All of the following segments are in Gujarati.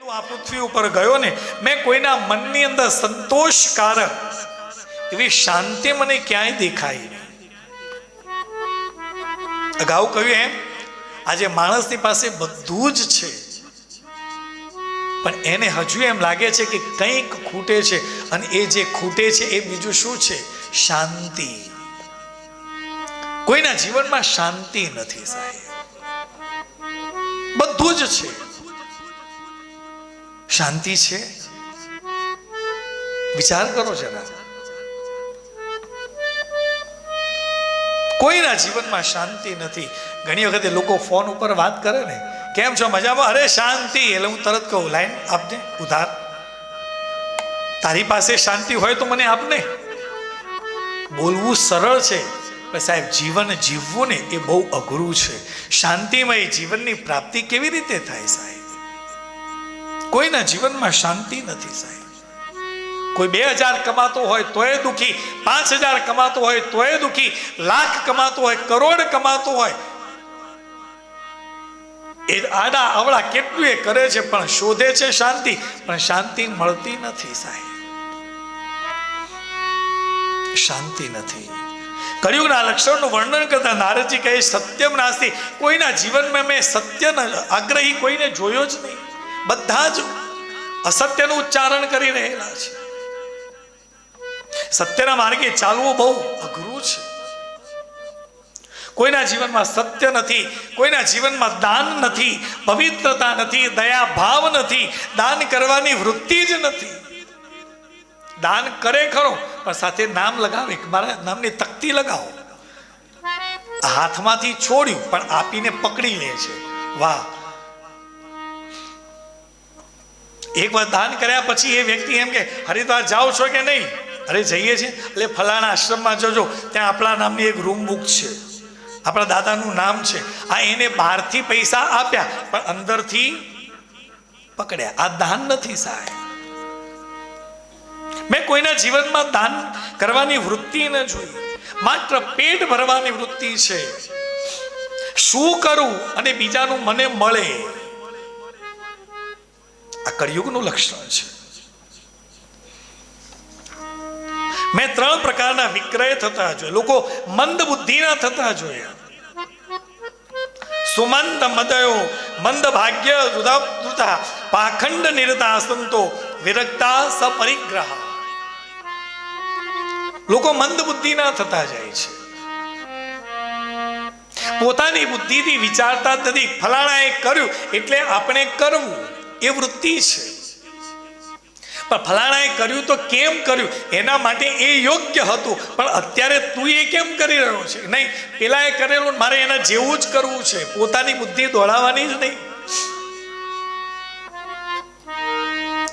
આ પૃથ્વી ઉપર ગયો ને, મેં કોઈના મનની અંદર સંતોષકારક એવી શાંતિ મને ક્યાંય દેખાઈ નહીં. અગાઉ કહ્યું એમ, આજે માણસની પાસે બધું જ છે, પણ એને હજુ એમ લાગે છે કે કંઈક ખૂટે છે, અને એ જે ખૂટે છે એ બીજું શું છે? શાંતિ. કોઈના જીવનમાં શાંતિ નથી સાહેબ. બધું જ છે, શાંતિ છે? વિચાર કરો જરા. કોઈના જીવનમાં શાંતિ નથી. ઘણી વખતે લોકો ફોન ઉપર વાત કરે ને, કેમ છો, મજામાં? અરે શાંતિ. એટલે હું તરત કહું, લાઈન આપને ઉધાર. તારી પાસે શાંતિ હોય તો મને આપને. બોલવું સરળ છે, પણ સાહેબ જીવન જીવવું ને એ બહુ અઘરું છે. શાંતિમય જીવનની પ્રાપ્તિ કેવી રીતે થાય સાહેબ? કોઈના જીવનમાં શાંતિ નથી સાહેબ. કોઈ 2000 કમાતો હોય તોય દુખી, 5000 કમાતો હોય તોય દુખી, લાખ કમાતો હોય, કરોડ કમાતો હોય, એ આડા અવળા કેટલું એ કરે છે, પણ શોધે છે શાંતિ, પણ શાંતિ મળતી નથી સાહેબ. શાંતિ નથી. કળિયુગના લક્ષણનું વર્ણન કરતા નારદજી કહે, સત્યમ નાસ્તિ. કોઈના જીવનમાં મેં સત્યના આગ્રહી કોઈને જોયો જ નહીં. બધા જ અસત્યનું ઉચ્ચારણ કરી રહેલા છે. સત્યના માર્ગે ચાલવું બહુ અઘરું છે. કોઈના જીવનમાં સત્ય નથી, કોઈના જીવનમાં દાન નથી, પવિત્રતા નથી, દયા ભાવ નથી, દાન કરવાની વૃત્તિ જ નથી. દાન કરે ખરો, પણ સાથે નામ લગાવે, મારા નામની તકતી લગાવો. હાથમાંથી છોડ્યું પણ આપીને પકડી લે છે. વાહ! એક વાર દાન કર્યા પછી એ વ્યક્તિ એમ કે, હરિદ્વાર જાઓ છો કે નહીં? અરે જઈએ છીએ. એટલે ફલાણા આશ્રમમાં જજો, ત્યાં આપણા નામની એક રૂમ બુક છે, આપણા દાદાનું નામ છે. આ એને બહારથી પૈસા આપ્યા, પણ અંદરથી પકડ્યા. આ દાન નથી સાહેબ. મેં કોઈના જીવનમાં દાન કરવાની વૃત્તિ ન જોઈ. માત્ર પેટ ભરવાની વૃત્તિ છે. શું કરું અને બીજાનું મને મળે? આ કળિયુગનું લક્ષણ છે. મેં 3 પ્રકારના વિક્રય થતા જોયા. લોકો મંદ બુદ્ધિના થતા જોયા. સુમંદ મદયો, મંદ ભાગ્ય દુધા, પાખંડ નિરતા સંતો, વિરક્તા સપરિગ્રહ. લોકો મંદ બુદ્ધિના થતા જાય છે. પોતાની બુદ્ધિથી વિચારતા જ નથી. ફલાણાએ કર્યું એટલે આપણે કરવું, એ વૃત્તિ છે. પણ ફલાણાએ કર્યું તો કેમ કર્યું? એના માટે એ યોગ્ય હતું, પણ અત્યારે તું એ કેમ કરી રહ્યો છે? નહીં, પેલાએ કરેલું, મારે એના જેવું જ કરવું છે. પોતાની બુદ્ધિ દોડાવવાની જ નહીં.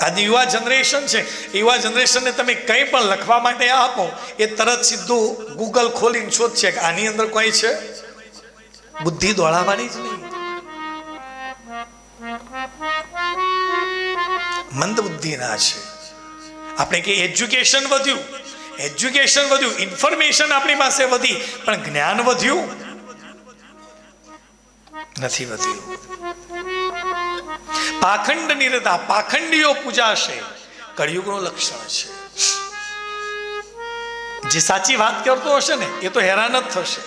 આજે યુવા જનરેશન છે, યુવા જનરેશનને તમે કંઈ પણ લખવા માટે આપો, એ તરત સીધું ગૂગલ ખોલીને શોધશે કે આની અંદર કોઈ છે. બુદ્ધિ દોડાવવાની જ નહીં. મંદ બુદ્ધિના છે. આપણે કે એજ્યુકેશન વધ્યું, ઇન્ફોર્મેશન આપણી પાસે વધી, પણ જ્ઞાન વધ્યું નથી વધ્યું. પાખંડ નિરતા, પાખંડીઓ પૂજાશે. કળિયુગનું લક્ષણ છે. જે સાચી વાત કરતો હશે ને એ તો હેરાન જ થશે.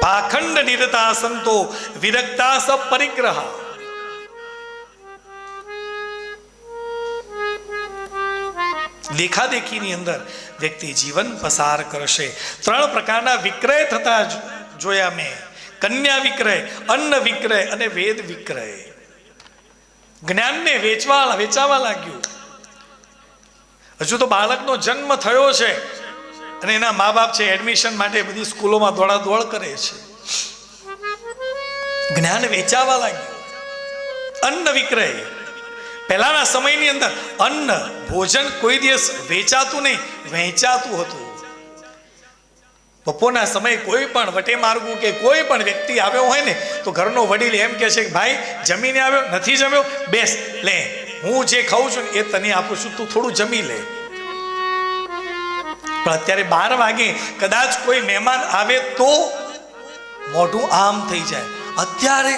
પાખંડ નિરતા સંતો, વિરક્તા સપરિગ્રહ. દેખાદેખીની અંદર વ્યક્તિ જીવન પસાર કરશે. 3 પ્રકારના વિક્રય થતા જોયા મેં. કન્યા વિક્રય, અન્ન વિક્રય અને વેદ વિક્રય. જ્ઞાનને વેચાવા લાગ્યું. હજુ તો બાળકનો જન્મ થયો છે અને એના મા બાપ છે એડમિશન માટે બધી સ્કૂલોમાં દોડાદોડ કરે છે. જ્ઞાન વેચાવા લાગ્યું. અન્ન વિક્રય. પહેલાના સમયની અંદર અન્ન, ભોજન કોઈ દિવસ વેચાતું નહીં, વહેંચાતું હતું. બપોરના સમયે કોઈ પણ વટે માર્ગું કે કોઈ પણ વ્યક્તિ આવ્યો હોય ને તો ઘરનો વડીલ એમ કહે છે કે ભાઈ જમીને આવ્યો? નથી જમ્યો? બેસ, લે, હું જે ખાઉં છું એ તને આપું છું, તું થોડું જમી લે. પણ અત્યારે 12 વાગે કદાચ કોઈ મહેમાન આવે તો મોઢું આમ થઈ જાય. અત્યારે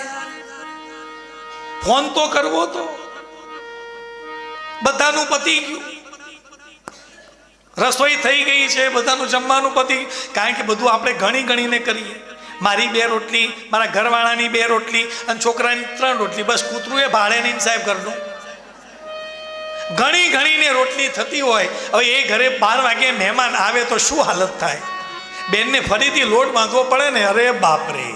ફોન તો કરવો તો. બધાનું પતી ગયું, રસોઈ થઈ ગઈ છે, બધાનું જમવાનું પતી, કારણ કે બધું આપણે ગણી ગણીને કરીએ. મારી 2 રોટલી, મારા ઘરવાળાની 2 રોટલી અને છોકરાની 3 રોટલી, બસ કૂતરું એ ભાડે નહીં સાહેબ ઘરનું. ઘણી ઘણીને રોટલી થતી હોય. હવે એ ઘરે 12 વાગે મહેમાન આવે તો શું હાલત થાય? બેનને ફરીથી લોટ બાંધવો પડે ને. અરે બાપરે.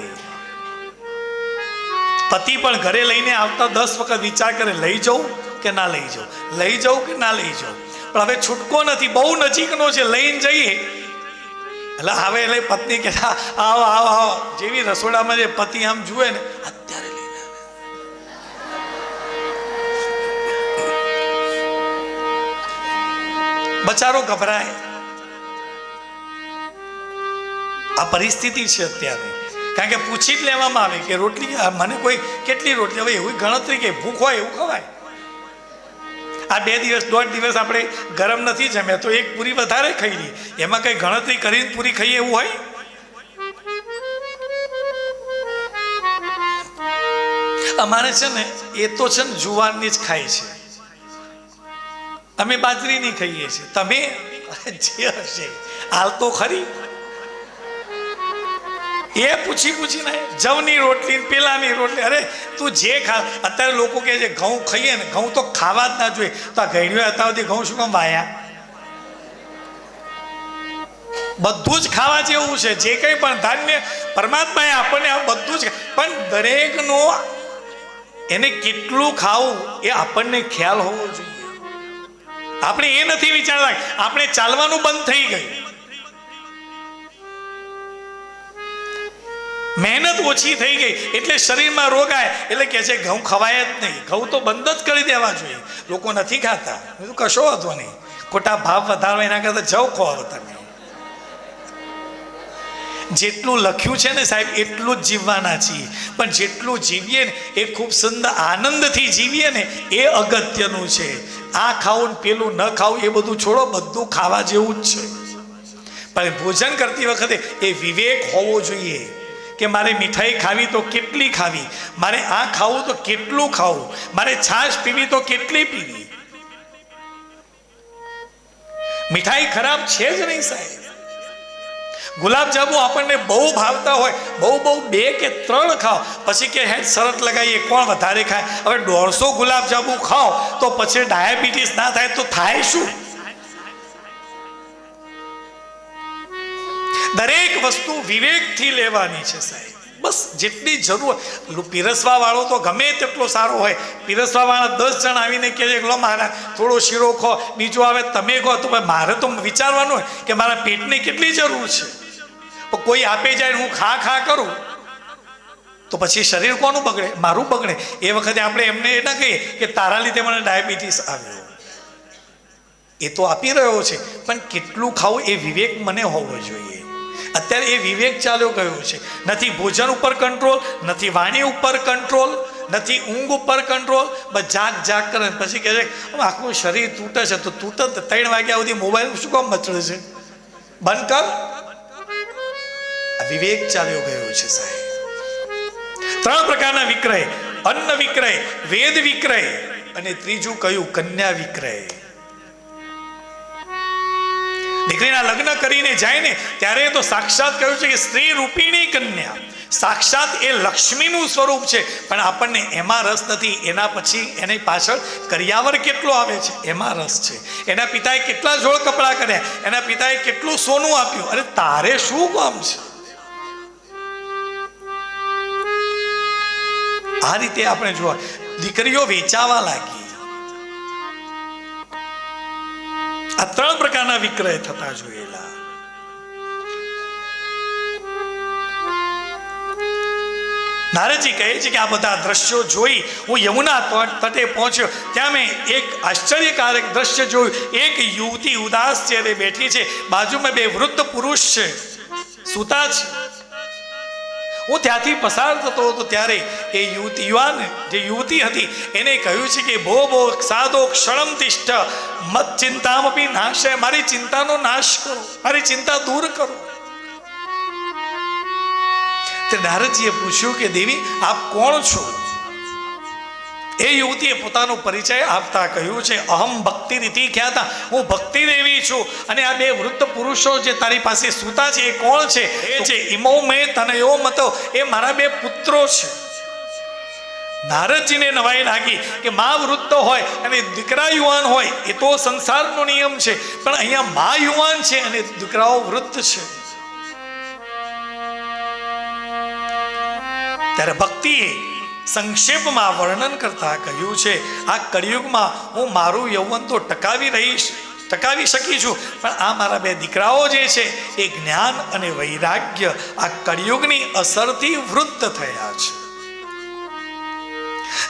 પતિ પણ ઘરે લઈને આવતા 10 વખત વિચાર કરે, લઈ જાઉં કે ના લઈ જાઉં, લઈ જાઉં કે ના લઈ જાઉં. પણ હવે છૂટકો નથી, બહુ નજીકનો છે, લઈને જઈએ. એટલે આવે એટલે પત્ની કે આવો આવો આવો. જેવી રસોડામાં જે પતિ આમ જુએ ને, અત્યારે લઈને આવે. બચારો ગભરાય. આ પરિસ્થિતિ છે અત્યારે. કારણ કે પૂછી જ લેવામાં આવે કે રોટલી મને કોઈ કેટલી રોટલી. હવે એવી ગણતરી કે ભૂખ હોય એવું ખવાય. આ 2 દિવસ 1.5 દિવસ આપણે ગરમ નથી જમ્યા તો 1 પૂરી વધારે ખાઈ લઈએ. એમાં કઈ ગણતરી કરીને પૂરી ખાઈએ એવું હોય? અમારે છે ને એ તો છે ને જુવારની જ ખાય છે, અમે બાજરીની ખાઈએ છીએ. તમે જે હશે હાલ તો ખરી. એ પૂછીને જવની રોટલી પેલાની રોટલી. અરે તું જે ખા. અત્યારે લોકો કહે છે ઘઉં ખાઈએ ને, ઘઉં તો ખાવા જ ના જોઈએ. તો આ ઘડીઓ અત્યારથી ઘઉં શું કામ વાયા? બધું જ ખાવા જેવું છે. જે કંઈ પણ ધાન્ય પરમાત્માએ આપણને આ બધું જ, પણ દરેકનો એને કેટલું ખાવું એ આપણને ખ્યાલ હોવો જોઈએ. આપણે એ નથી વિચારતા. આપણે ચાલવાનું બંધ થઈ ગયું, મહેનત ઓછી થઈ ગઈ એટલે શરીરમાં રોગ આવે. એટલે કે છે ઘઉં ખવાય જ નહીં, ઘઉં તો બંધ જ કરી દેવા જોઈએ. લોકો નથી ખાતા. કશો વાંધો નહીં, ખોટા ભાવ વધારવા એના કરતા જવ ખવાવો તમે. જેટલું લખ્યું છે ને સાહેબ એટલું જ જીવવાના છીએ. પણ જેટલું જીવીએ ને એ ખૂબ સુંદર આનંદથી જીવીએ ને એ અગત્યનું છે. આ ખાવું ને પેલું ન ખાવું એ બધું છોડો, બધું ખાવા જેવું જ છે. પણ ભોજન કરતી વખતે એ વિવેક હોવો જોઈએ કે મારે મીઠાઈ ખાવી તો કેટલી ખાવી, મારે આ ખાવું તો કેટલું ખાવું, મારે છાશ પીવી તો કેટલી પીવી. મીઠાઈ ખરાબ છે જ નહીં સાહેબ. ગુલાબજાંબુ આપણને બહુ ભાવતા હોય, બહુ 2 કે 3 ખાઓ, પછી કે હે શરત લગાવીએ કોણ વધારે ખાય. હવે 150 ગુલાબજાંબુ ખાઓ તો પછી ડાયાબિટીસ ના થાય તો થાય શું? દરેક વસ્તુ વિવેકથી લેવાની છે સાહેબ. બસ જેટલી જરૂર. પીરસવા વાળો તો ગમે તેટલો સારો હોય, પીરસવા વાળા 10 જણ આવીને કહે છે લો મારા થોડો શીરો ખો, બીજો આવે તમે ખો, તો મારે તો વિચારવાનું હોય કે મારા પેટને કેટલી જરૂર છે. કોઈ આપે જાય હું ખા કરું તો પછી શરીર કોનું બગડે? મારું બગડે. એ વખતે આપણે એમને એ ના કહીએ કે તારા લીધે મને ડાયાબિટીસ આવ્યો. એ તો આપી રહ્યો છે પણ કેટલું ખાવું એ વિવેક મને હોવો જોઈએ. અત્યારે એ વિવેક ચાલ્યો ગયો છે. નથી ભોજન ઉપર કંટ્રોલ, નથી વાણી ઉપર કંટ્રોલ, નથી ઊંઘ ઉપર કંટ્રોલ. બસ જાગ કરે. પછી કહે છે આખું શરીર તૂટે છે. તો તૂટે 3 વાગ્યા સુધી મોબાઈલ શું કામ મચડે છે? બંધ કર. વિવેક ચાલ્યો ગયો છે સાહેબ. 3 પ્રકારના વિક્રય: અન્ન વિક્રય, વેદ વિક્રય અને ત્રીજું કયું? કન્યા વિક્રય. દીકરીના લગ્ન કરીને જાય ને ત્યારે તો સાક્ષાત કહ્યું છે કે સ્ત્રી રૂપિણી કન્યા. સાક્ષાત એ લક્ષ્મીનું સ્વરૂપ છે. પણ આપણને એમાં રસ નથી. એના પછી એની પાછળ કરિયાવર કેટલો આવે છે એમાં રસ છે. એના પિતાએ કેટલા જોડ કપડાં કર્યા, એના પિતાએ કેટલું સોનું આપ્યું. અરે તારે શું કામ છે? આ રીતે આપણે જોવા દીકરીઓ વેચાવા લાગી. આ 3 પ્રકારના વિક્રય થતા જોયેલા. નારદજી કહે છે કે આ બધા દ્રશ્યો જોઈ હું યમુના તટે પહોંચ્યો. ત્યાં મેં એક આશ્ચર્યકારક દ્રશ્ય જોયું. એક યુવતી ઉદાસ ચહેરે બેઠી છે, બાજુમાં 2 વૃદ્ધ પુરુષ છે, સૂતા છે. હું ત્યાંથી પસાર થતો હતો ત્યારે એ યુવાન જે યુવતી હતી એને કહ્યું છે કે ભો સાદો ક્ષણમ તિષ્ઠ મત ચિંતામપી નાશે. મારી ચિંતાનો નાશ કરો, મારી ચિંતા દૂર કરો. તે નારદજીએ પૂછ્યું કે દેવી આપ કોણ છો? એ યુવતીએ પોતાનો પરિચય આપતા કહ્યું છે, અહમ ભક્તિ રીતિ ખ્યાતા, હું ભક્તિ દેવી છું. અને આ બે વૃદ્ધ પુરુષો જે તારી પાસે સૂતા છે એ કોણ છે? એ છે ઇમો મેં તનયો મતો, એ મારા બે પુત્રો છે. નારદજીને નવાઈ લાગી કે મા વૃદ્ધ હોય અને દીકરા યુવાન હોય એ તો સંસારનો નિયમ છે, પણ અહીંયા મા યુવાન છે અને દીકરાઓ વૃદ્ધ છે. ત્યારે ભક્તિએ સંક્ષેપમાં વર્ણન કરતા કહ્યું છે, આ કળિયુગમાં હું મારું યૌવન તો ટકાવી શકી છું, પણ આ મારા બે દીકરાઓ જે છે એ જ્ઞાન અને વૈરાગ્ય આ કળિયુગની અસરથી વૃદ્ધ થયા છે.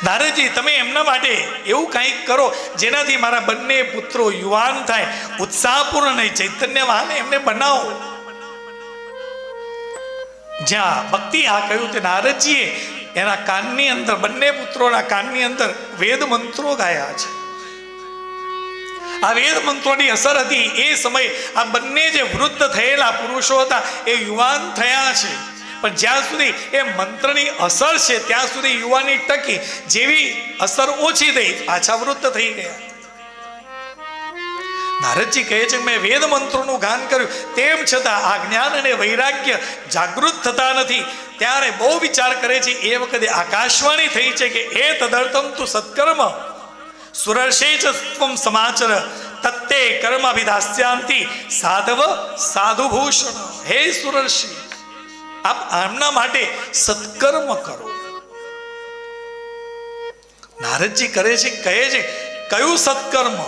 નારદજી, તમે એમના માટે એવું કંઈક કરો જેનાથી મારા બંને પુત્રો યુવાન થાય, ઉત્સાહપૂર્ણ અને ચૈતન્યવાન એમને બનાવો. જ્યાં ભક્તિ આ કહ્યું તે નારદજીએ એના કાનની અંદર, બંને પુત્રોના કાનની અંદર વેદ મંત્રો ગાયા છે. આ વેદ મંત્રોની અસર હતી. એ સમયે આ બંને જે વૃદ્ધ થયેલા પુરુષો હતા એ યુવાન થયા છે, પણ જ્યાં સુધી એ મંત્રની અસર છે ત્યાં સુધી યુવાની ટકી. જેવી અસર ઓછી થઈ, પાછા વૃદ્ધ થઈ ગયા. નારદજી કહે છે, મેં વેદ મંત્રોનું ગાન કર્યું, તેમ છતાં આ જ્ઞાન અને વૈરાગ્ય જાગૃત થતા નથી. ત્યારે બહુ વિચાર કરે છે. એ વખતે આકાશવાણી થઈ છે કે એ તદર્થમ તું સત્કર્મ સુરર્ષે ચ ત્વમ સમાચર તત્તે કર્મ અભિદાસ્યાંતિ સાધવ સાધુભૂષણ. હે સુરર્ષિ, આપ આમના માટે સત્કર્મ કરો. નારદજી કહે છે કયું સત્કર્મ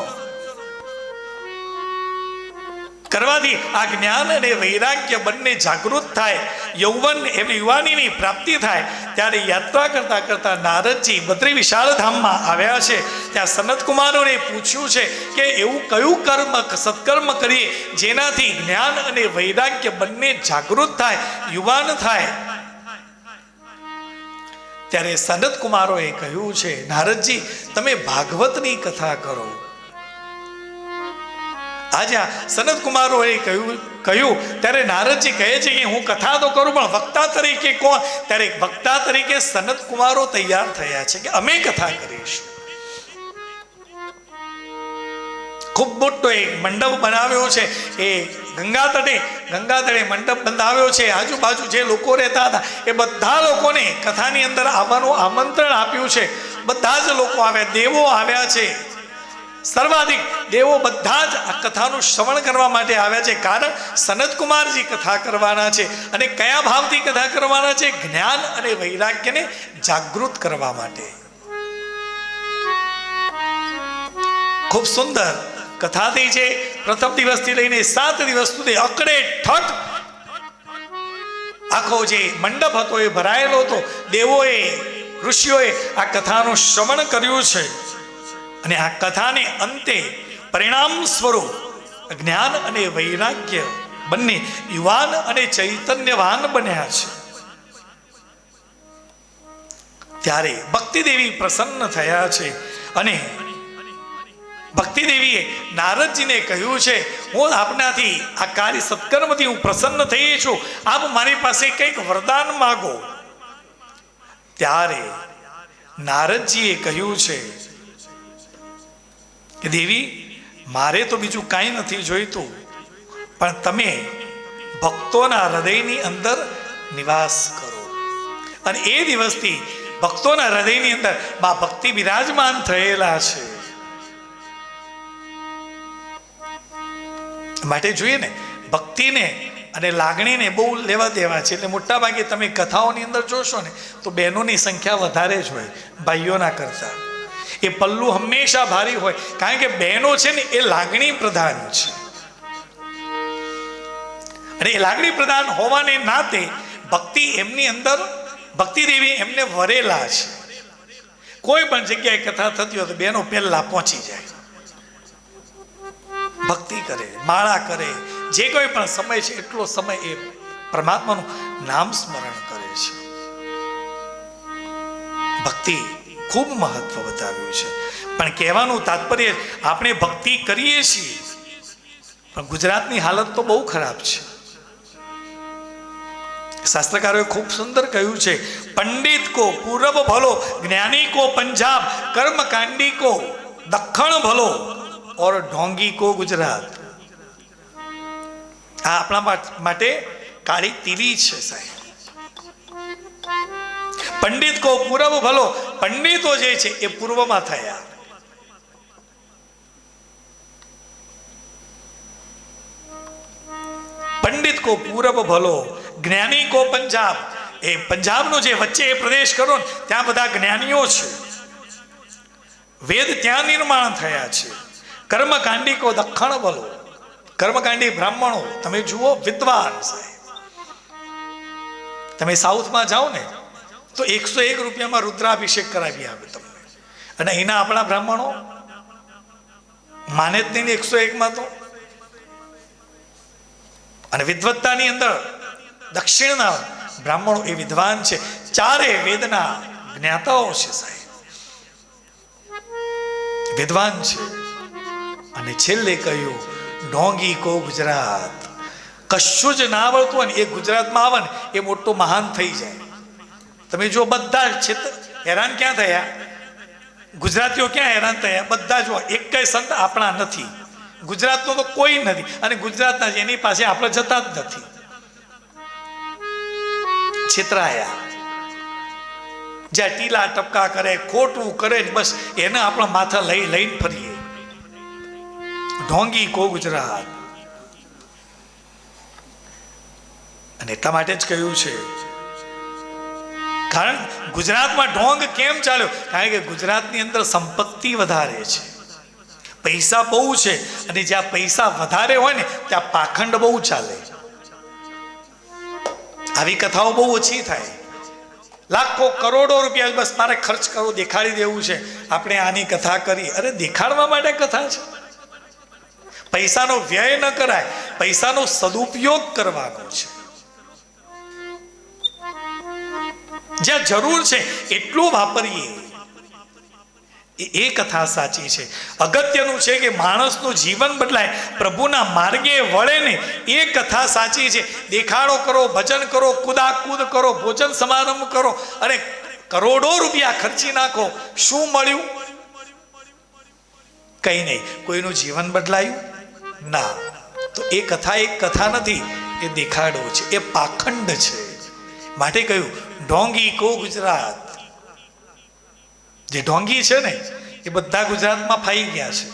કરવાથી આ જ્ઞાન અને વૈરાગ્ય બંને જાગૃત થાય, યૌવન એવી યુવાનીની પ્રાપ્તિ થાય. ત્યારે યાત્રા કરતા કરતા નારદજી બદ્રી વિશાળ ધામમાં આવ્યા છે. ત્યાં સનત કુમારોને પૂછ્યું છે કે એવું કયું સત્કર્મ કરીએ જેનાથી જ્ઞાન અને વૈરાગ્ય બંને જાગૃત થાય, યુવાન થાય. ત્યારે સનત કુમારોએ કહ્યું છે, નારદજી, તમે ભાગવતની કથા કરો. આજે સનત કુમારોએ કહ્યું ત્યારે નારદજી કહે છે કે હું કથા તો કરું, પણ વક્તા તરીકે કોણ? ત્યારે વક્તા તરીકે સનત કુમારો તૈયાર થયા છે કે અમે કથા કરીશું. ખૂબ મોટો એક મંડપ બનાવ્યો છે. એ ગંગા તટે મંડપ બંધાવ્યો છે. આજુબાજુ જે લોકો રહેતા હતા એ બધા લોકોને કથાની અંદર આવવાનું આમંત્રણ આપ્યું છે. બધા જ લોકો આવ્યા, દેવો આવ્યા છે. સર્વાધિક દેવો બધા જ આ કથાનું શ્રવણ કરવા માટે આવ્યા છે. કારણ સનત કુમારજી કથા કરવાના છે. અને કયા ભાવથી કથા કરવાના છે? જ્ઞાન અને વૈરાગ્યને જાગૃત કરવા માટે. ખૂબ સુંદર કથા થઈ છે. પ્રથમ દિવસથી લઈને 7 દિવસ સુધી અકડે ઠઠ આખો જે મંડપ હતો એ ભરાયેલો હતો. દેવોએ, ઋષિઓએ આ કથાનું શ્રવણ કર્યું છે. અને આ કથાને અંતે પરિણામ સ્વરૂપ જ્ઞાન અને વૈરાગ્ય બંને યુવાન અને ચૈતન્યવાન બન્યા છે. ત્યારે ભક્તિદેવી પ્રસન્ન થયા છે. અને ભક્તિદેવીએ નારદજીને કહ્યું છે, હું આપનાથી આ કાર્ય સત્કર્મથી હું પ્રસન્ન થઈ છું, આપ મારી પાસે કંઈક વરદાન માગો. ત્યારે નારદજીએ કહ્યું છે કે દેવી, મારે તો બીજું કાંઈ નથી જોઈતું, પણ તમે ભક્તોના હૃદયની અંદર નિવાસ કરો. અને એ દિવસથી ભક્તોના હૃદયની અંદર મા ભક્તિ બિરાજમાન થયેલા છે. માટે જોઈએ ને, ભક્તિને અને લાગણીને બહુ લેવા દેવા છે. એટલે મોટા ભાગે તમે કથાઓની અંદર જોશો ને તો બહેનોની સંખ્યા વધારે જ હોય ભાઈઓના કરતા. એ પલ્લુ હંમેશા ભારી હોય, કારણ કે બહેનો છે ને એ લાગણી પ્રધાન છે. અને એ લાગણી પ્રધાન હોવાને નાતે ભક્તિ એમની અંદર, ભક્તિ દેવી એમને વરેલા છે. કોઈ પણ જગ્યાએ કથા થતી હોય તો બહેનો પહેલા પહોંચી જાય, ભક્તિ કરે, માળા કરે, જે કોઈ પણ સમય છે એટલો સમય એ પરમાત્માનું નામ સ્મરણ કરે છે. ભક્તિ ખૂબ મહત્વ બતાવ્યું છે. પણ કહેવાનું તાત્પર્ય, આપણે ભક્તિ કરીએ છીએ પણ ગુજરાતની હાલત તો બહુ ખરાબ છે. શાસ્ત્રકારોએ ખૂબ સુંદર કહ્યું છે, પંડિત કો પૂરબ ભલો, જ્ઞાની કો પંજાબ, કર્મકાંડી કો દક્ષિણ ભલો ઓર ઢોંગી કો ગુજરાત. આ આપણા માટે કાળી તીલી છે સાહેબ. પંડિત કો પૂરબ ભલો, પંડિતો જે છે એ પૂર્વમાં થયા. પંડિત કો પૂરબ ભલો, જ્ઞાની કો પંજાબ, એ પંજાબનો જે વચ્ચે એ પ્રદેશ કરો ને ત્યાં બધા જ્ઞાનીઓ છે, વેદ ત્યાં નિર્માણ થયા છે. કર્મકાંડી કો દક્ષિણ ભલો, કર્મકાંડી બ્રાહ્મણો તમે જુઓ વિદ્વાન સાહેબ. તમે સાઉથમાં જાઓ ને તો 101 રૂપિયામાં રુદ્રાભિષેક કરાવી આવે તમને, અને અહીંના આપણા બ્રાહ્મણો માને જ નહીં 101માં તો. અને વિદ્વત્તાની અંદર દક્ષિણના બ્રાહ્મણો એ વિદ્વાન છે, ચારે વેદના જ્ઞાતાઓ છે સાહેબ, વિદ્વાન છે. અને છેલ્લે કહ્યું ઢોંગી કો ગુજરાત, કશું જ ના આવડતું હોય ને એ ગુજરાતમાં આવે ને એ મોટો મહાન થઈ જાય. તમે જો બધા હેરાન ક્યાં થયા, ગુજરાતીઓ ક્યાં હેરાન થયા, બધા જો એક કઈ સંત આપણા નથી, ગુજરાતનો તો કોઈ નથી, અને ગુજરાતના એની પાસે આપણે જતા જ નથી. છેતરાયા, જ્યાં ટીલા ટપકા કરે, ખોટું કરે, બસ એને આપણા માથા લઈને ફરીએ. ઢોંગી કો ગુજરાત. અને એટલા માટે જ કહ્યું છે, કારણ ગુજરાતમાં ઢોંગ કેમ ચાલ્યો, કારણ કે ગુજરાતની અંદર સંપત્તિ વધારે છે, પૈસા બહુ છે, અને જ્યાં પૈસા વધારે હોય ને ત્યાં પાખંડ બહુ ચાલે. આવી કથાઓ બહુ ઓછી થાય. લાખો કરોડો રૂપિયા બસ મારે ખર્ચ કરવો, દેખાડી દેવું છે, આપણે આની કથા કરી. અરે દેખાડવા માટે કથા છે, પૈસાનો વ્યય ન કરાય, પૈસાનો સદુપયોગ કરવાનો છે. જ્યાં જરૂર છે એટલું વાપરીએ, એ કથા સાચી છે. અગત્યનું છે કે માણસનું જીવન બદલાય, પ્રભુના માર્ગે વળે ને, એ કથા સાચી છે. દેખાડો કરો, ભજન કરો, કુદાકૂદ કરો, ભોજન સમારંભ કરો, અને કરોડો રૂપિયા ખર્ચી નાખો, શું મળ્યું? કઈ નહીં. કોઈનું જીવન બદલાયું ના. તો એ કથા એક કથા નથી, એ દેખાડો છે, એ પાખંડ છે. માટે કહ્યું ઢોંગી કો ગુજરાત. જે ઢોંગી છે ને એ બધા ગુજરાતમાં ફાઈ ગયા છે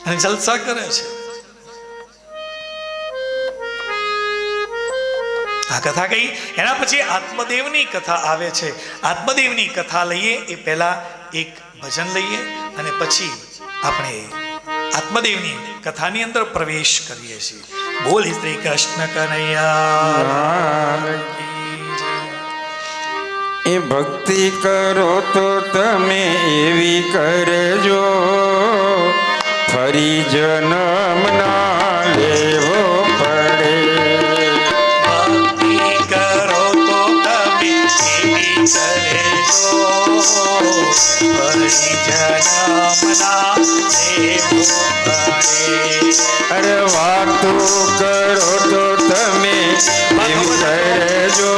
અને જલસા કરે છે. આ કથા કઈ, એના પછી આત્મદેવની કથા આવે છે. આત્મદેવની કથા લઈએ એ પહેલા એક ભજન લઈએ, અને પછી આપણે આત્મદેવની કથાની અંદર પ્રવેશ કરીએ છીએ. બોલી શ્રી કૃષ્ણ કનૈયા. એ ભક્તિ કરો તો તમે એવી કરજો, ફરી જન્મ ના લેવો પડે. ભક્તિ કરો તો તમે એવી કરજો, ફરી જન્મ ના લેવો પડે. અરે વાતો કરો તો તમે એવી કરજો,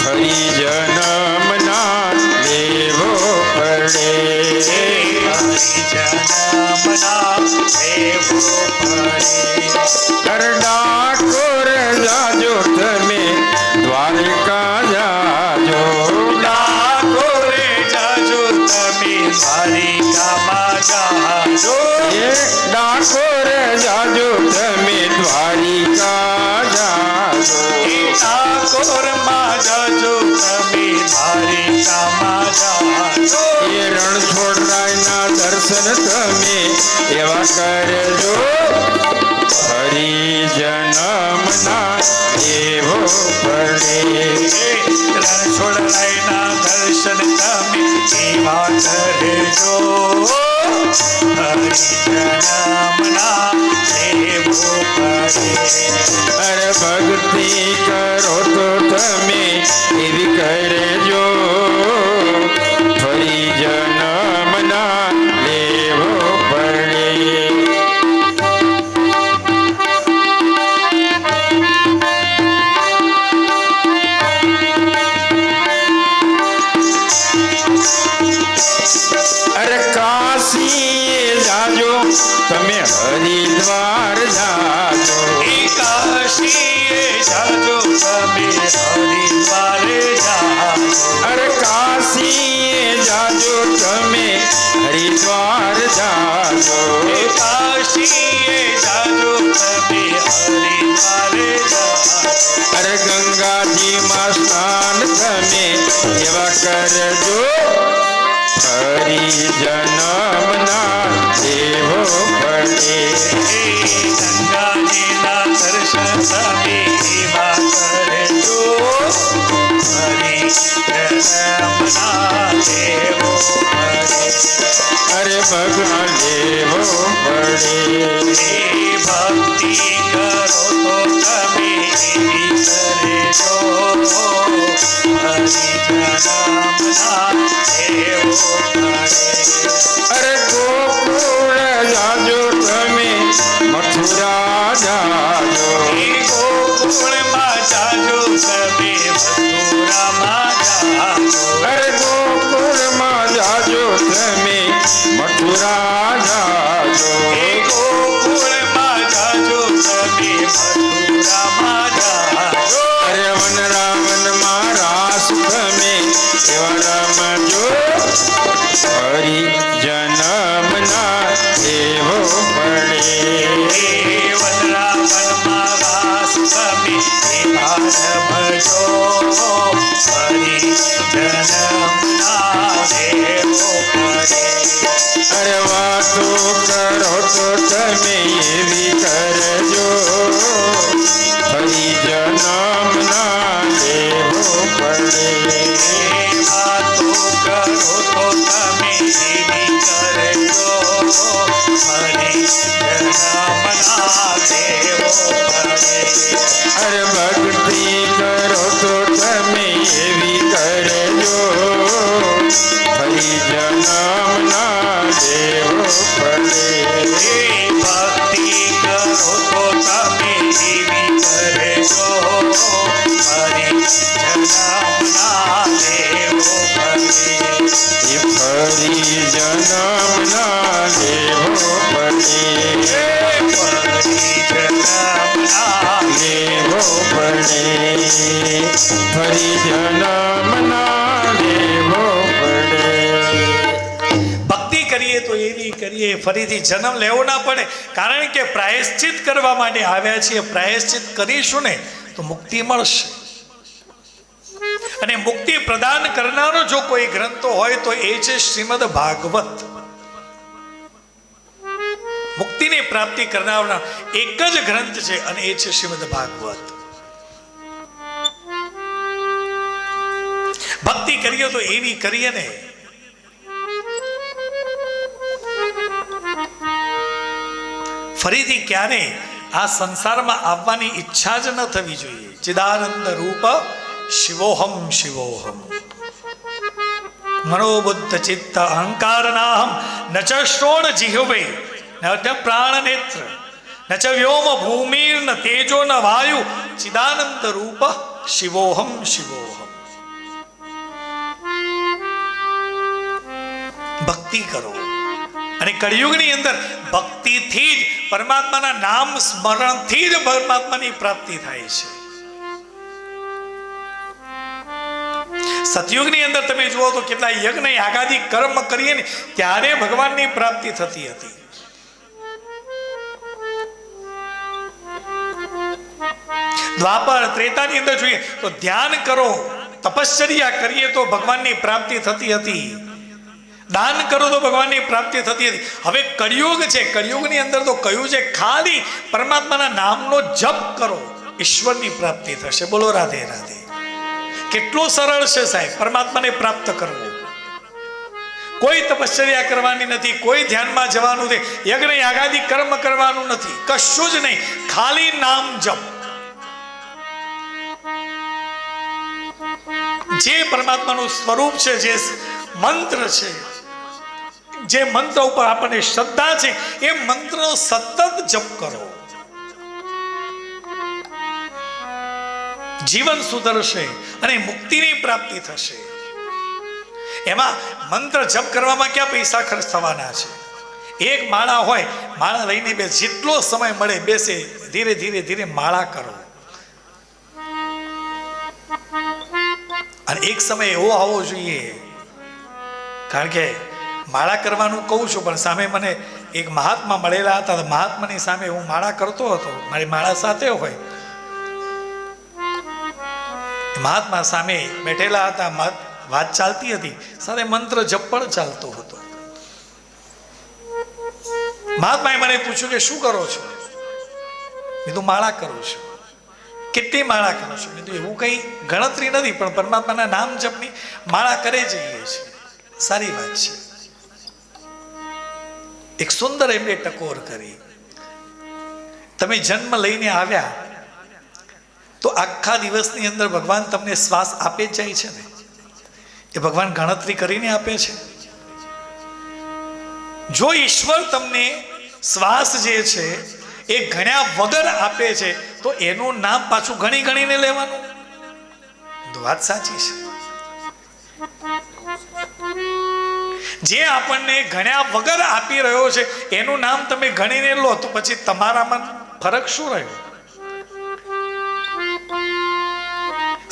ફરી જન્મ ના લેવો પડે. જન્મ ના લેવો પડે. અરે ડાકોર જાજો તમે, દ્વારકા જાજો. ડાકોરે જાજો તમે, દ્વારિકામાં જાજો. એ ડાકોર જાજો તમે, દ્વારિકા જાજો. ડાકોરમાં જાજો તમે, દ્વારિકામાં જાજો. એ રણછોડરાયના દર્શન તમે એવા કરજો, ફરી જન્મ ના લેવો પડે. રણછોડરાયના દર્શન તમે એવા કરજો, ફરી જન્મ ના લેવો પડે. અરે ભક્તિ કરો તો તમે એવી કરજો, ફરી જન્મ ના લેવો પડે. તમે હરિદ્વારે જાજો. અરે ગંગાજીમાં સ્નાન તમે એવા કરજો ફરી જન્મના દેવો પડે. હે ગંગાજીના દર્શન તમે એવા કરજો હરિ જન્મના દેવો પડે. અરે ભગવાન દેવો પડે. હે ભક્તિ કરો તો તમે એવી કરજો હરિ જન્મના દેવો પડે. અરે ગોકુળ જાજો તમે મથુરા જાજો. હે ગોકુળમાં જાજો તમે મથુરામાં જાજો. અરે ગોકુળમાં જાજો તમે મથુરા જાજો. હે ગોકુળમાં જાજો તમે મથુરામાં જાજો. અરે વન રાવણમાં રાસ તમે એવા રમજો હરી જન્મના દેવો પડે. હે વનરાવનમાં વાસ તમે એવા રમજો હરિ જન્મના દેવો પડે. અરે વાતો કરો તો તમે એવી કરજો હરી જન્મના દેવો પડે. વાતો કરો તો તમે એવી કરજો હરિ જન્મના દેવો પડે. અરે ભક્તિ કરો તો તમે એવી કરજો હરી જન્મના દેવો પડે. હે ભક્તિ કરો તો તમે એવી કરજો હરિ જન્મના દેવો પડે. એ ફરી જન્મના દેવો પડે. હરિ જન્મના દેવો પડે. ફરી જન્મના દેવો પડે. ભક્તિ કરીએ તો એવી કરીએ ફરીથી જન્મ લેવો ના પડે. કારણ કે પ્રાયશ્ચિત કરવા માટે આવ્યા છીએ. પ્રાયશ્ચિત કરીશું ને તો મુક્તિ મળશે. અને મુક્તિ પ્રદાન કરનારો જો કોઈ ગ્રંથો હોય તો એ છે શ્રીમદ ભાગવત. મુક્તિની પ્રાપ્તિ કરનારના એક જ ગ્રંથ છે અને એ છે શ્રીમદ ભાગવત. ભક્તિ કરીએ તો એવી કરીએ ને ફરીથી ક્યારે આ સંસારમાં આવવાની ઈચ્છા જ ન થવી જોઈએ. ચિદાનંદ રૂપ શિવોહમ શિવોહમ મનોબુદ્ધ ચિત્ત અહંકારનાહમ ન ચ શ્રોણ જીહવે ન ચ પ્રાણ નેત્ર ન ચ વ્યોમ ભૂમિર ન તેજો ન વાયુ ચિદાનંદ રૂપ શિવોહમ શિવોહમ. ભક્તિ કરો અને કળિયુગની અંદર ભક્તિથી જ પરમાત્માના નામ સ્મરણથી જ પરમાત્માની પ્રાપ્તિ થાય છે. સતયુગની અંદર તમે જુઓ તો કેટલા યજ્ઞ યાગાદિ કર્મ કરીએ ને ત્યારે ભગવાનની પ્રાપ્તિ થતી હતી. દ્વાપર ત્રેતાની અંદર જોઈએ તો ધ્યાન કરો તપશ્ચર્યા કરીએ તો ભગવાનની પ્રાપ્તિ થતી હતી. દાન કરો તો ભગવાનની પ્રાપ્તિ થતી હતી. હવે કળિયુગ છે. કળિયુગની અંદર તો કયું છે ખાલી પરમાત્માના નામનો જપ કરો ઈશ્વરની પ્રાપ્તિ થશે. બોલો રાધે રાધે. કેટલું સરળ છે સાહેબ પરમાત્માને પ્રાપ્ત કરવું. કોઈ તપશ્ચર્યા કરવાની નથી, કોઈ ધ્યાનમાં જવાનું નથી, યજ્ઞ યાગાદિ કર્મ કરવાનું નથી, કશું જ નહીં, ખાલી નામ જપ. જે પરમાત્માનું સ્વરૂપ છે, જે મંત્ર છે, જે મંત્ર ઉપર આપણને શ્રદ્ધા છે એ મંત્રનો સતત જપ કરો. જીવન સુધરશે અને મુક્તિની પ્રાપ્તિ થશે. એમાં મંત્ર જપ કરવામાં ક્યાં પૈસા ખર્ચ થવાના છે? એક માળા હોય, માળા લઈને બે જેટલો સમય મળે બેસે, ધીરે ધીરે ધીરે માળા કરો. અને એક સમય એવો આવવો જોઈએ, કારણ કે માળા કરવાનું કહું છું પણ સામે મને એક મહાત્મા મળેલા હતા. તો મહાત્માની સામે હું માળા કરતો હતો, મારી માળા સાથે હોય. મહાત્મા સામે બેઠેલા હતા, વાત ચાલતી હતી, સાથે મંત્ર જપ પણ ચાલતો હતો. મહાત્માએ મને પૂછ્યું કે શું કરો છો? મેં કીધું માળા કરું છું. કેટલી માળા કરો છો? મેં કીધું એવું કંઈ ગણતરી નથી, પણ પરમાત્માના નામ જપની માળા કરે જઈએ છીએ. સારી વાત છે. એક સુંદર એમને ટકોર કરી. તમે જન્મ લઈને આવ્યા તો આખા દિવસની અંદર ભગવાન તમને શ્વાસ આપે જ જાય છે ને. એ ભગવાન ગણતરી કરીને આપે છે. જો ઈશ્વર તમને શ્વાસ જે છે એ ગણ્યા વગર આપે છે તો એનું નામ પાછું ગણી ગણીને લેવાનું. તો વાત સાચી છે. જે આપણને ગણ્યા વગર આપી રહ્યો છે એનું નામ તમે ગણીને લો તો પછી તમારામાં ફરક શું રહ્યો?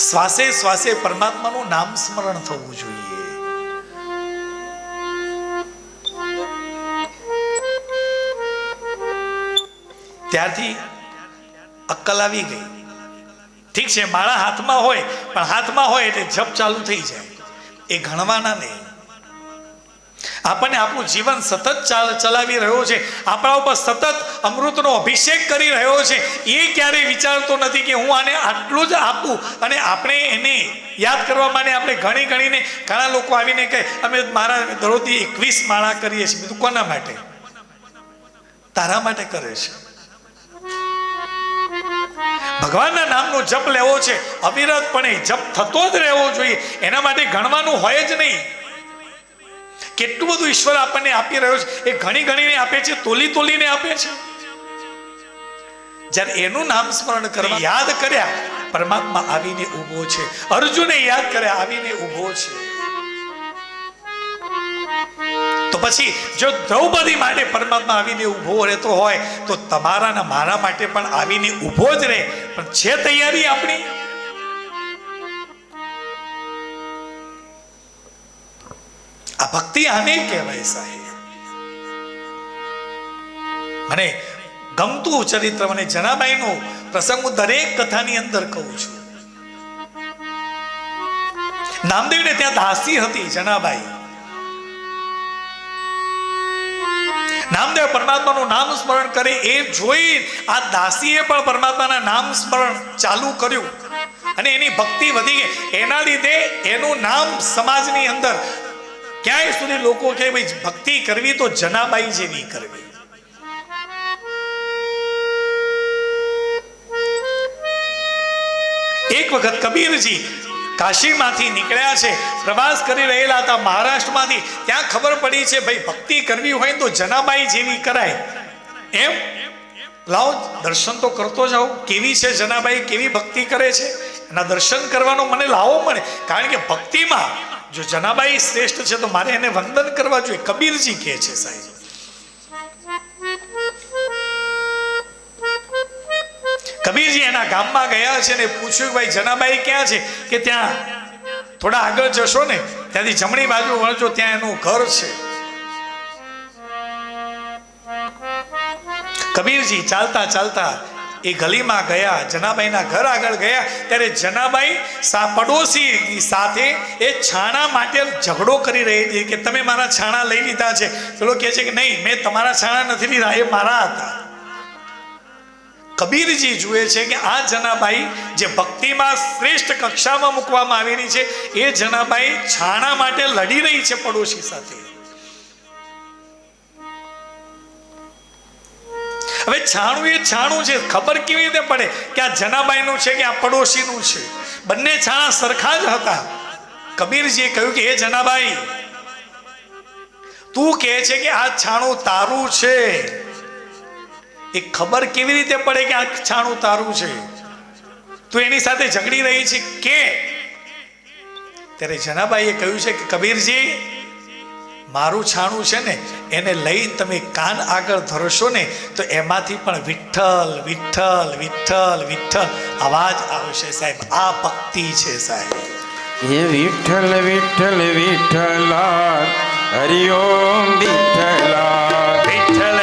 શ્વાસે શ્વાસે પરમાત્માનું નામ સ્મરણ થવું જોઈએ. ત્યારથી અક્કલ આવી ગઈ. ઠીક છે, માળા હાથમાં હોય, પણ હાથમાં હોય એટલે જપ ચાલુ થઈ જાય. એ ગણવાના નહીં. આપણને આપણું જીવન સતત ચલાવી રહ્યો છે, આપણા ઉપર સતત અમૃતનો અભિષેક કરી રહ્યો છે. એ ક્યારેય વિચારતો નથી કે હું આને આટલું જ આપું. અને આપણે એને યાદ કરવા માટે આપણે ઘણી ગણીને ઘણા લોકો આવીને કહે અમે મારા દરરોજથી 21 માળા કરીએ છીએ. બધું કોના માટે? તારા માટે કરે છે. ભગવાનના નામનો જપ લેવો છે, અવિરતપણે જપ થતો જ રહેવો જોઈએ. એના માટે ગણવાનું હોય જ નહીં. કેટલું બધું ઈશ્વર આપણને આપી રહ્યો છે, એ ઘણી ગણીને આપે છે, તોલી તોલીને આપે છે. જ્યારે એનું નામ સ્મરણ કરવા યાદ કર્યા, પરમાત્મા આવીને ઊભો છે. અર્જુને યાદ કર્યા, આવીને ઊભો છે. તો પછી જો દ્રૌપદી માટે પરમાત્મા આવીને ઊભો રહેતો હોય તો તમારા ને મારા માટે પણ આવીને ઊભો જ રહે. પણ છે તૈયારી આપણી? આ ભક્તિ આને કહેવાય સાહેબ. મને ગમતું ચરિત્ર, મને જનાબાઈનો પ્રસંગ હું દરેક કથાની અંદર કહું છું. નામદેવને ત્યાં દાસી હતી જનાબાઈ. નામદેવ પરમાત્માનું નામ સ્મરણ કરે એ જોઈ આ દાસીએ પણ પરમાત્માના નામ સ્મરણ ચાલુ કર્યું અને એની ભક્તિ વધી ગઈ. એના લીધે એનું નામ સમાજની અંદર ક્યાંય સુધી લોકો કહે ભાઈ ભક્તિ કરવી તો જનાબાઈ જેવી કરવી. એક વખત કબીરજી કાશીમાંથી નીકળ્યા છે, પ્રવાસ કરી રહેલા હતા મહારાષ્ટ્રમાંથી. ત્યાં ખબર પડી છે ભાઈ ભક્તિ કરવી હોય તો જનાબાઈ જેવી કરાય. એમ લાવો દર્શન તો કરતો જાઓ, કેવી છે જનાબાઈ, કેવી ભક્તિ કરે છે, એના દર્શન કરવાનો મને લાવો મળે. કારણ કે ભક્તિમાં જો જનાબાઈ શ્રેષ્ઠ છે તો મારે એને વંદન કરવા જોઈએ. કબીરજી કહે છે સાહેબ. કબીરજી એના ગામમાં ગયા છે ને પૂછ્યું ભાઈ જનાબાઈ ક્યાં છે? કે ત્યાં થોડા આગળ જશો ને ત્યાંથી જમણી બાજુ વળજો, ત્યાં એનું ઘર છે. કબીરજી ચાલતા ચાલતા એ ગલીમાં ગયા, જનાબાઈના ઘર આગળ ગયા ત્યારે જનાબાઈ પડોશી સાથે એ છાણા માટે ઝઘડો કરી રહી હતી કે તમે મારા છાણા લઈ લીધા છે. પેલો કહે છે કે નહીં, મેં તમારા છાણા નથી લીધા, એ મારા હતા. કબીરજી જુએ છે કે આ જનાબાઈ જે ભક્તિમાં શ્રેષ્ઠ કક્ષામાં મૂકવામાં આવેલી છે એ જનાબાઈ છાણા માટે લડી રહી છે પડોશી સાથે. હવે છાણું એ છાણું છે, ખબર કેવી રીતે પડે કે આ જનાબાઈનું છે કે આ પડોશીનું છે? બંને છાણા સરખા જ હતા. કબીરજીએ કહ્યું કે એ જનાબાઈ, તું કહે છે કે આ છાણું તારું છે, એ ખબર કેવી રીતે પડે કે આ છાણું તારું છે? તું એની સાથે ઝઘડી રહી છે કે? ત્યારે જનાબાઈએ કહ્યું છે કે કબીરજી, મારું છાણું છે ને એને લઈ તમે કાન આગળ ધરશો ને તો એમાંથી પણ વિઠ્ઠલ વિઠ્ઠલ વિઠ્ઠલ વિઠ્ઠલ અવાજ આવશે સાહેબ. આ ભક્તિ છે સાહેબ. હે વિઠ્ઠલ વિઠ્ઠલ વિઠ્ઠલા, હરિ ઓમ વિઠ્ઠલા, વિઠ્ઠલ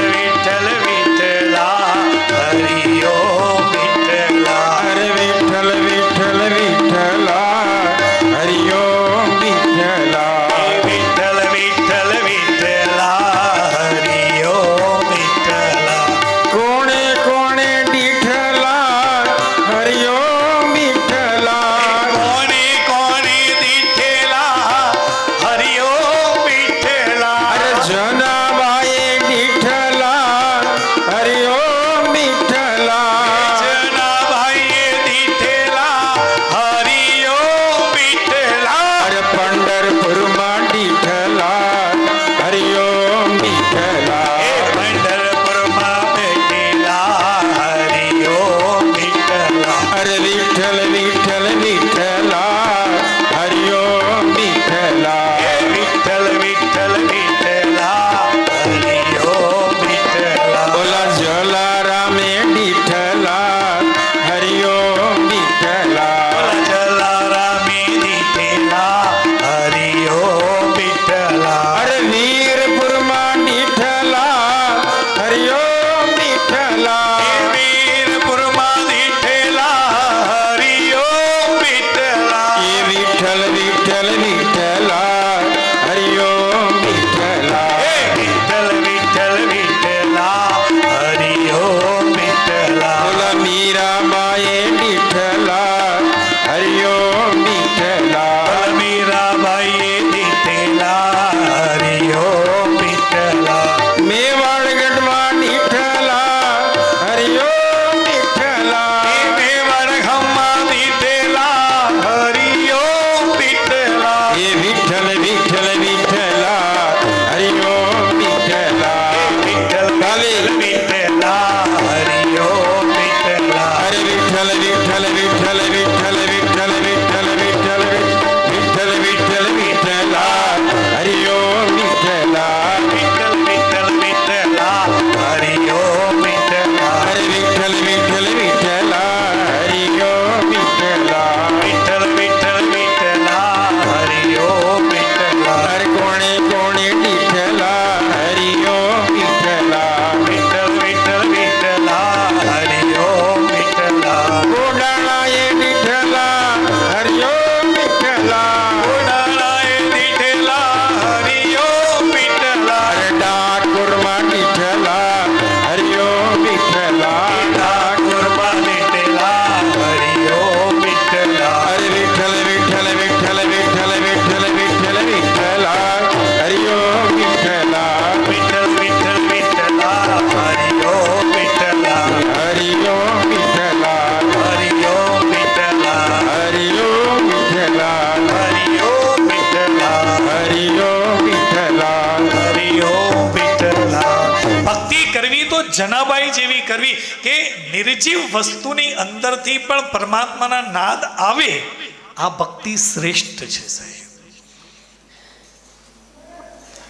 એ વિઠ્ઠલા હરિયો વિઠ્ઠલા મીરાબાઈએ દીધેલા હરિયો વિઠ્ઠલા મેવાડ ગઢમાં વિઠ્ઠલા હરિયો વિઠ્ઠલા મેવાડ ગામમાં દીધેલા હરિયો વિઠ્ઠલા એ વિઠ્ઠલ વિઠ્ઠલ વિઠ્ઠલા હરિયો વિઠ્ઠલા વિઠ્ઠલ કાલી વિઠ્ઠલા હરિયો વિઠ્ઠલા હરે વિઠ્ઠલ વિઠ્ઠલ વિઠ્ઠલ વિઠ્ઠલ વિઠ્ઠલ વિઠ્ઠલ વિઠ્ઠલ વિઠ્ઠલ વિઠ્ઠલ વિઠ્ઠલા હરિયો વિઠ્ઠલા વિઠ્ઠલ વિઠ્ઠલ વિઠ્ઠલા હરિયો વિઠ્ઠલા હરે વિઠ્ઠલ વિઠ્ઠલ વિઠ્ઠલા હરિયો વિઠ્ઠલા વિઠ્ઠલ વિઠ્ઠલ વિઠ્ઠલા હરિયો વિઠ્ઠલા હર કોણે કોણે વિઠ્ઠલા હરિયો વિઠ્ઠલા વિઠ્ઠલ વિઠ્ઠલ વિઠ્ઠલા હરિયો વિઠ્ઠલા ગોડાળાએ વિઠ્ઠલા હરિયો વિઠ્ઠલા ઉડાળાએ દીધેલા હરિયો વિઠ્ઠલા હરે ડાકોરમાં વિઠ્ઠલા હરિયો વિઠ્ઠલા ઠાકોરમાં દીધેલા હરિયો વિઠ્ઠલા હરે વિઠ્ઠલ વિઠ્ઠલ વિઠ્ઠલ વિઠ્ઠલ વિઠ્ઠલ વિઠ્ઠલ વિઠ્ઠલા હરિયો વિઠ્ઠલા વિઠ્ઠલ વિઠ્ઠલ વિઠ્ઠલા હરિયો વિઠ્ઠલા હરિયો વિઠ્ઠલા હરિયો વિઠ્ઠલા હરિયો વિઠ્ઠલા હરિયો વિઠ્ઠલા હરિયો વિઠ્ઠલા હરિયો વિઠ્ઠલા ભક્તિ કરવી તો જનાબાઈ જેવી કરવી કે નિર્જીવ વસ્તુની અંદરથી પણ પરમાત્માના નાદ આવે. આ ભક્તિ શ્રેષ્ઠ છે સાહેબ.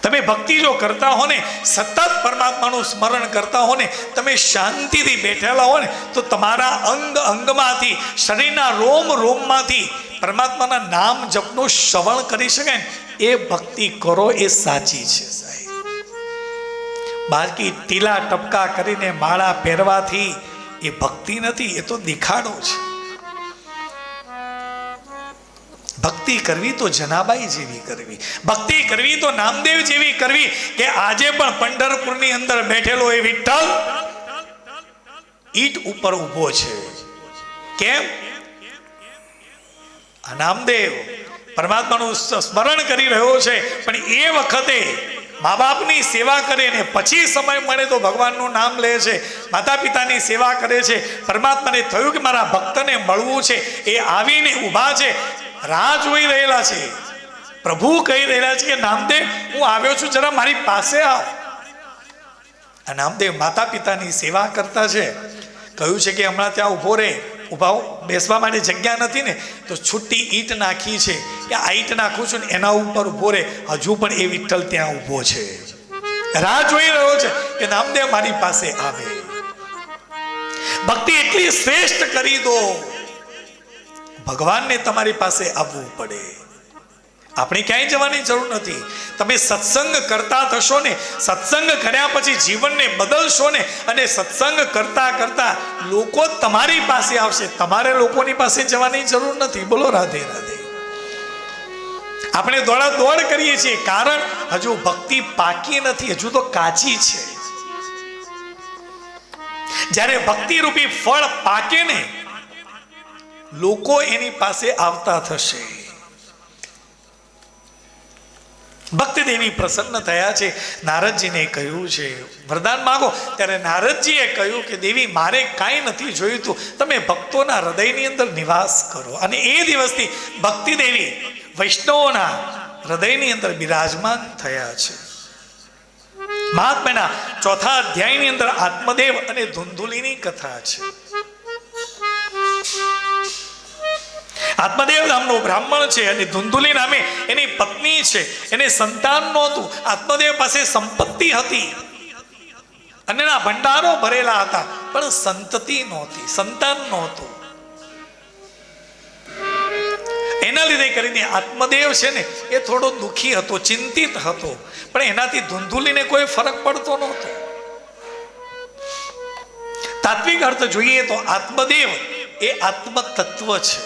તમે ભક્તિ જો કરતા હો ને, સતત પરમાત્માનું સ્મરણ કરતા હો ને, તમે શાંતિથી બેઠેલા હો ને, તો તમારા અંગ અંગમાંથી, શરીરના રોમ રોમમાંથી પરમાત્માના નામ જપનું શ્રવણ કરી શકાય ને, એ ભક્તિ કરો, એ સાચી છે સાહેબ. બાકી ટીલા ટપકા કરીને માળા પહેરવાથી એ ભક્તિ નથી, એ તો દેખાડો છે. ભક્તિ કરવી તો જનાબાઈ જેવી કરવી, ભક્તિ કરવી તો નામદેવ જેવી કરવી કે આજે પણ પંઢરપુરની અંદર બેઠેલો એ વિઠ્ઠલ ઈટ ઉપર ઊભો છે. કેમ? આ નામદેવ પરમાત્માનું સ્મરણ કરી રહ્યો છે, પણ એ વખતે મા બાપની સેવા કરે ને પછી સમય મળે તો ભગવાનનું નામ લે છે, માતા પિતાની સેવા કરે છે. પરમાત્માને થયું કે મારા ભક્તને મળવું છે, એ આવીને ઊભા છે, રાહ જોઈ રહેલા છે. પ્રભુ કહી રહેલા છે કે નામદેવ હું આવ્યો છું, જરા મારી પાસે આવ. આ નામદેવ માતા પિતાની સેવા કરતા છે. કહ્યું છે કે હમણાં ત્યાં ઊભો રહે, ઊભા બેસવા માટે જગ્યા નથી ને, તો છૂટી ઈંટ નાખી છે કે આ ઈંટ નાખું છું ને એના ઉપર ઊભો રહે. હજુ પણ એ વિઠ્ઠલ ત્યાં ઊભો છે, રાહ જોઈ રહ્યો છે કે નામદેવ મારી પાસે આવે. ભક્તિ એટલી શ્રેષ્ઠ કરી દો, ભગવાનને તમારી પાસે આવવું પડે. આપણે ક્યાંય જવાની જરૂર નથી. તમે સત્સંગ કરતા થશો ને, સત્સંગ કર્યા પછી જીવનને બદલશો ને, અને સત્સંગ કરતા કરતા લોકો તમારી પાસે આવશે. તમારે લોકોની પાસે જવાની જરૂર નથી. બોલો રાધે રાધે. આપણે દોડા દોડ કરીએ છીએ, કારણ હજુ ભક્તિ પાકી નથી, હજુ તો કાચી છે. જ્યારે ભક્તિ રૂપી ફળ પાકે ને, લોકો એની પાસે આવતા થશે. ભક્તિદેવી પ્રસન્ન થયા છે. નારદજીને કહ્યું છે વરદાન માંગો, ત્યારે નારદજીએ કહ્યું કે દેવી મારે કાંઈ નથી જોઈતું, તમે ભક્તોના હૃદયની અંદર નિવાસ કરો. અને એ દિવસથી ભક્તિદેવી વૈષ્ણવોના હૃદયની અંદર બિરાજમાન થયા છે. મહાત્માના 4થા અધ્યાયની અંદર આત્મદેવ અને ધુંધુલીની કથા છે. આત્મદેવ નામનો બ્રાહ્મણ છે અને ધુંધુલી નામે એની પત્ની છે. એને સંતાન નહોતું. આત્મદેવ પાસે સંપત્તિ હતી, અન્નના ભંડારો ભરેલા હતા, પણ સંતતિ નહોતી, સંતાન નહોતું. એના લીધે કરીને આત્મદેવ છે ને એ થોડો દુઃખી હતો, ચિંતિત હતો, પણ એનાથી ધુંધુલીને કોઈ ફરક પડતો નહોતો. તાત્વિક અર્થ જોઈએ તો આત્મદેવ એ આત્મ તત્વ છે.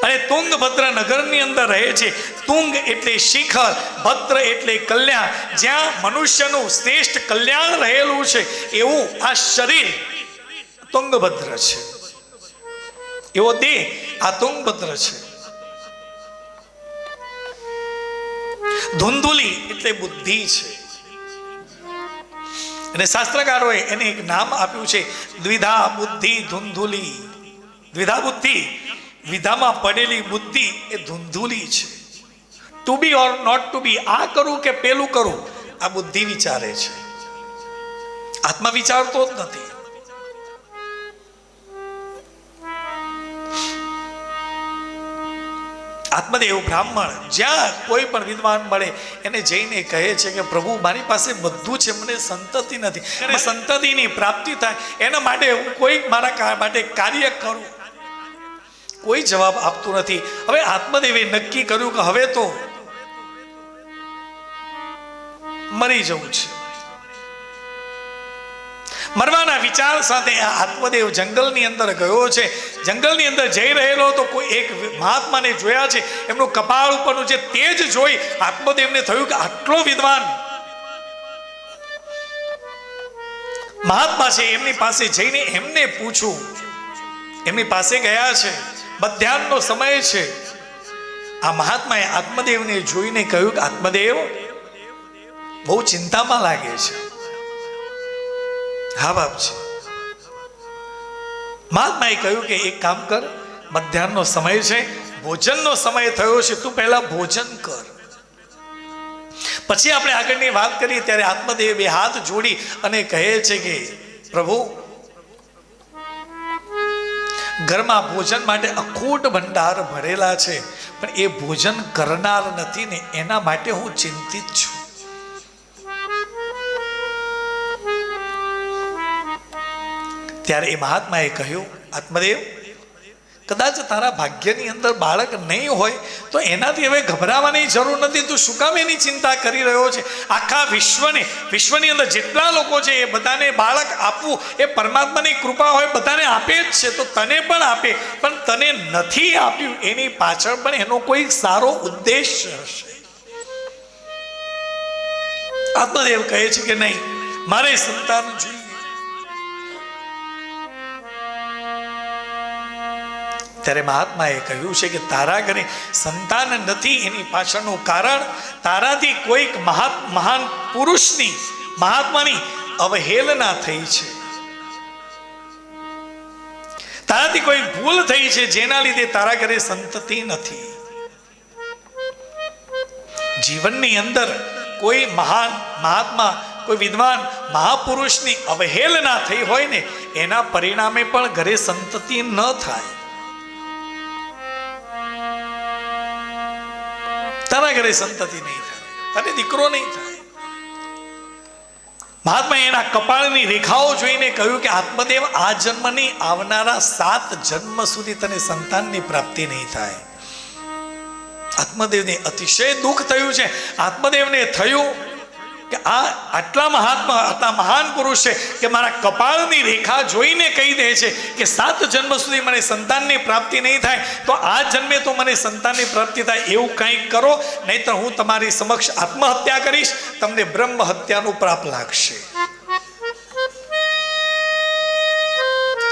અને તુંગભદ્ર નગરની અંદર રહે છે. તુંગ એટલે શિખર, ભદ્ર એટલે કલ્યાણ. જ્યાં મનુષ્યનું શ્રેષ્ઠ કલ્યાણ રહેલું છે, એવું આ શરીર તુંગભદ્ર છે, એવો દેહ આ તુંગભદ્ર છે. ધુંધુલી એટલે બુદ્ધિ છે. અને શાસ્ત્રકારોએ એને એક નામ આપ્યું છે દ્વિધા બુદ્ધિ ધુંધુલી. દ્વિધા બુદ્ધિ, વિધામાં પડેલી બુદ્ધિ એ ધુંધુલી છે. To be or not to be, આ કરું કે પેલું કરું, આ બુદ્ધિ વિચારે છે. આત્મા વિચારતો જ નથી. આત્મદેવ બ્રાહ્મણ જ્યાં કોઈ પણ વિદ્વાન મળે એને જઈને કહે છે કે પ્રભુ મારી પાસે બધું છે, મને સંતતિ નથી, અને સંતતિની પ્રાપ્તિ થાય એના માટે હું કોઈ મારા માટે કાર્ય કરું. કોઈ જવાબ આપતું નથી. હવે આત્મદેવે નક્કી કર્યું કે હવે તો મરી જવું છે. મરવાના વિચાર સાથે આ આત્મદેવ જંગલની અંદર ગયો છે. જંગલની અંદર જઈ રહેલો તો કોઈ એક મહાત્માને જોયા છે. એમનું કપાળ ઉપરનું જે તેજ જોઈ આત્મદેવને થયું કે આટલો વિદ્વાન મહાત્મા છે, એમની પાસે જઈને એમને પૂછું. એમની પાસે ગયા છે, મધ્યાહનનો સમય છે. આ મહાત્માએ આત્મદેવને જોઈને કહ્યું કે આત્મદેવ બહુ ચિંતામાં લાગે છે. હા બાપ છે. મહાત્માએ કહ્યું કે એક કામ કર, મધ્યાહનનો સમય છે, ભોજનનો સમય થયો છે, તું પહેલા ભોજન કર, પછી આપણે આગળની વાત કરીએ. ત્યારે આત્મદેવ બે હાથ જોડી અને કહે છે કે પ્રભુ ઘરમાં ભોજન માટે અખૂટ ભંડાર ભરેલા છે, પણ એ ભોજન કરનાર નથી ને, એના માટે હું ચિંતિત છું. ત્યારે એ મહાત્માએ કહ્યું આત્મદેવ કદાચ તારા ભાગ્યની અંદર બાળક નહીં હોય તો એનાથી હવે ગભરાવાની જરૂર નથી. તું શું કામ એની ચિંતા કરી રહ્યો છે? આખા વિશ્વની અંદર જેટલા લોકો છે એ બધાને બાળક આપવું એ પરમાત્માની કૃપા હોય, બધાને આપે જ છે, તો તને પણ આપે. પણ તને નથી આપ્યું એની પાછળ પણ એનો કોઈ સારો ઉદ્દેશ હશે. આત્મદેવ કહે છે કે નહીં, મારે સંતાન જોઈએ. ત્યારે મહાત્માએ કહ્યું છે કે તારા ઘરે સંતાન નથી એની પાછળનું કારણ તારાથી કોઈક મહાન પુરુષની, મહાત્માની અવહેલના થઈ છે. તારાથી કોઈ ભૂલ થઈ છે જેના લીધે તારા ઘરે સંતતિ નથી. જીવનની અંદર કોઈ મહાન મહાત્મા, કોઈ વિદ્વાન મહાપુરુષની અવહેલના થઈ હોય ને, એના પરિણામે પણ ઘરે સંતતિ ન થાય. તારા ઘરે સંતતિ નહીં થાય, તારે દીકરો નહીં થાય. મહાત્માએ એના કપાળની રેખાઓ જોઈને કહ્યું કે આત્મદેવ આ જન્મની આવનારા 7 જન્મ સુધી તને સંતાનની પ્રાપ્તિ નહીં થાય. આત્મદેવને અતિશય દુઃખ થયું છે. આત્મદેવને થયું કે આટલા મહાન પુરુષ છે કે મારા કપાળની રેખા જોઈને કહી દે છે કે 7 જન્મ સુધી મને સંતાનની પ્રાપ્તિ નહીં થાય, તો આ જન્મે તો મને સંતાનની પ્રાપ્તિ થાય એવું કંઈક કરો, નહીતર હું તમારી સમક્ષ આત્મહત્યા કરીશ, તમને બ્રહ્મ હત્યાનું પાપ લાગશે.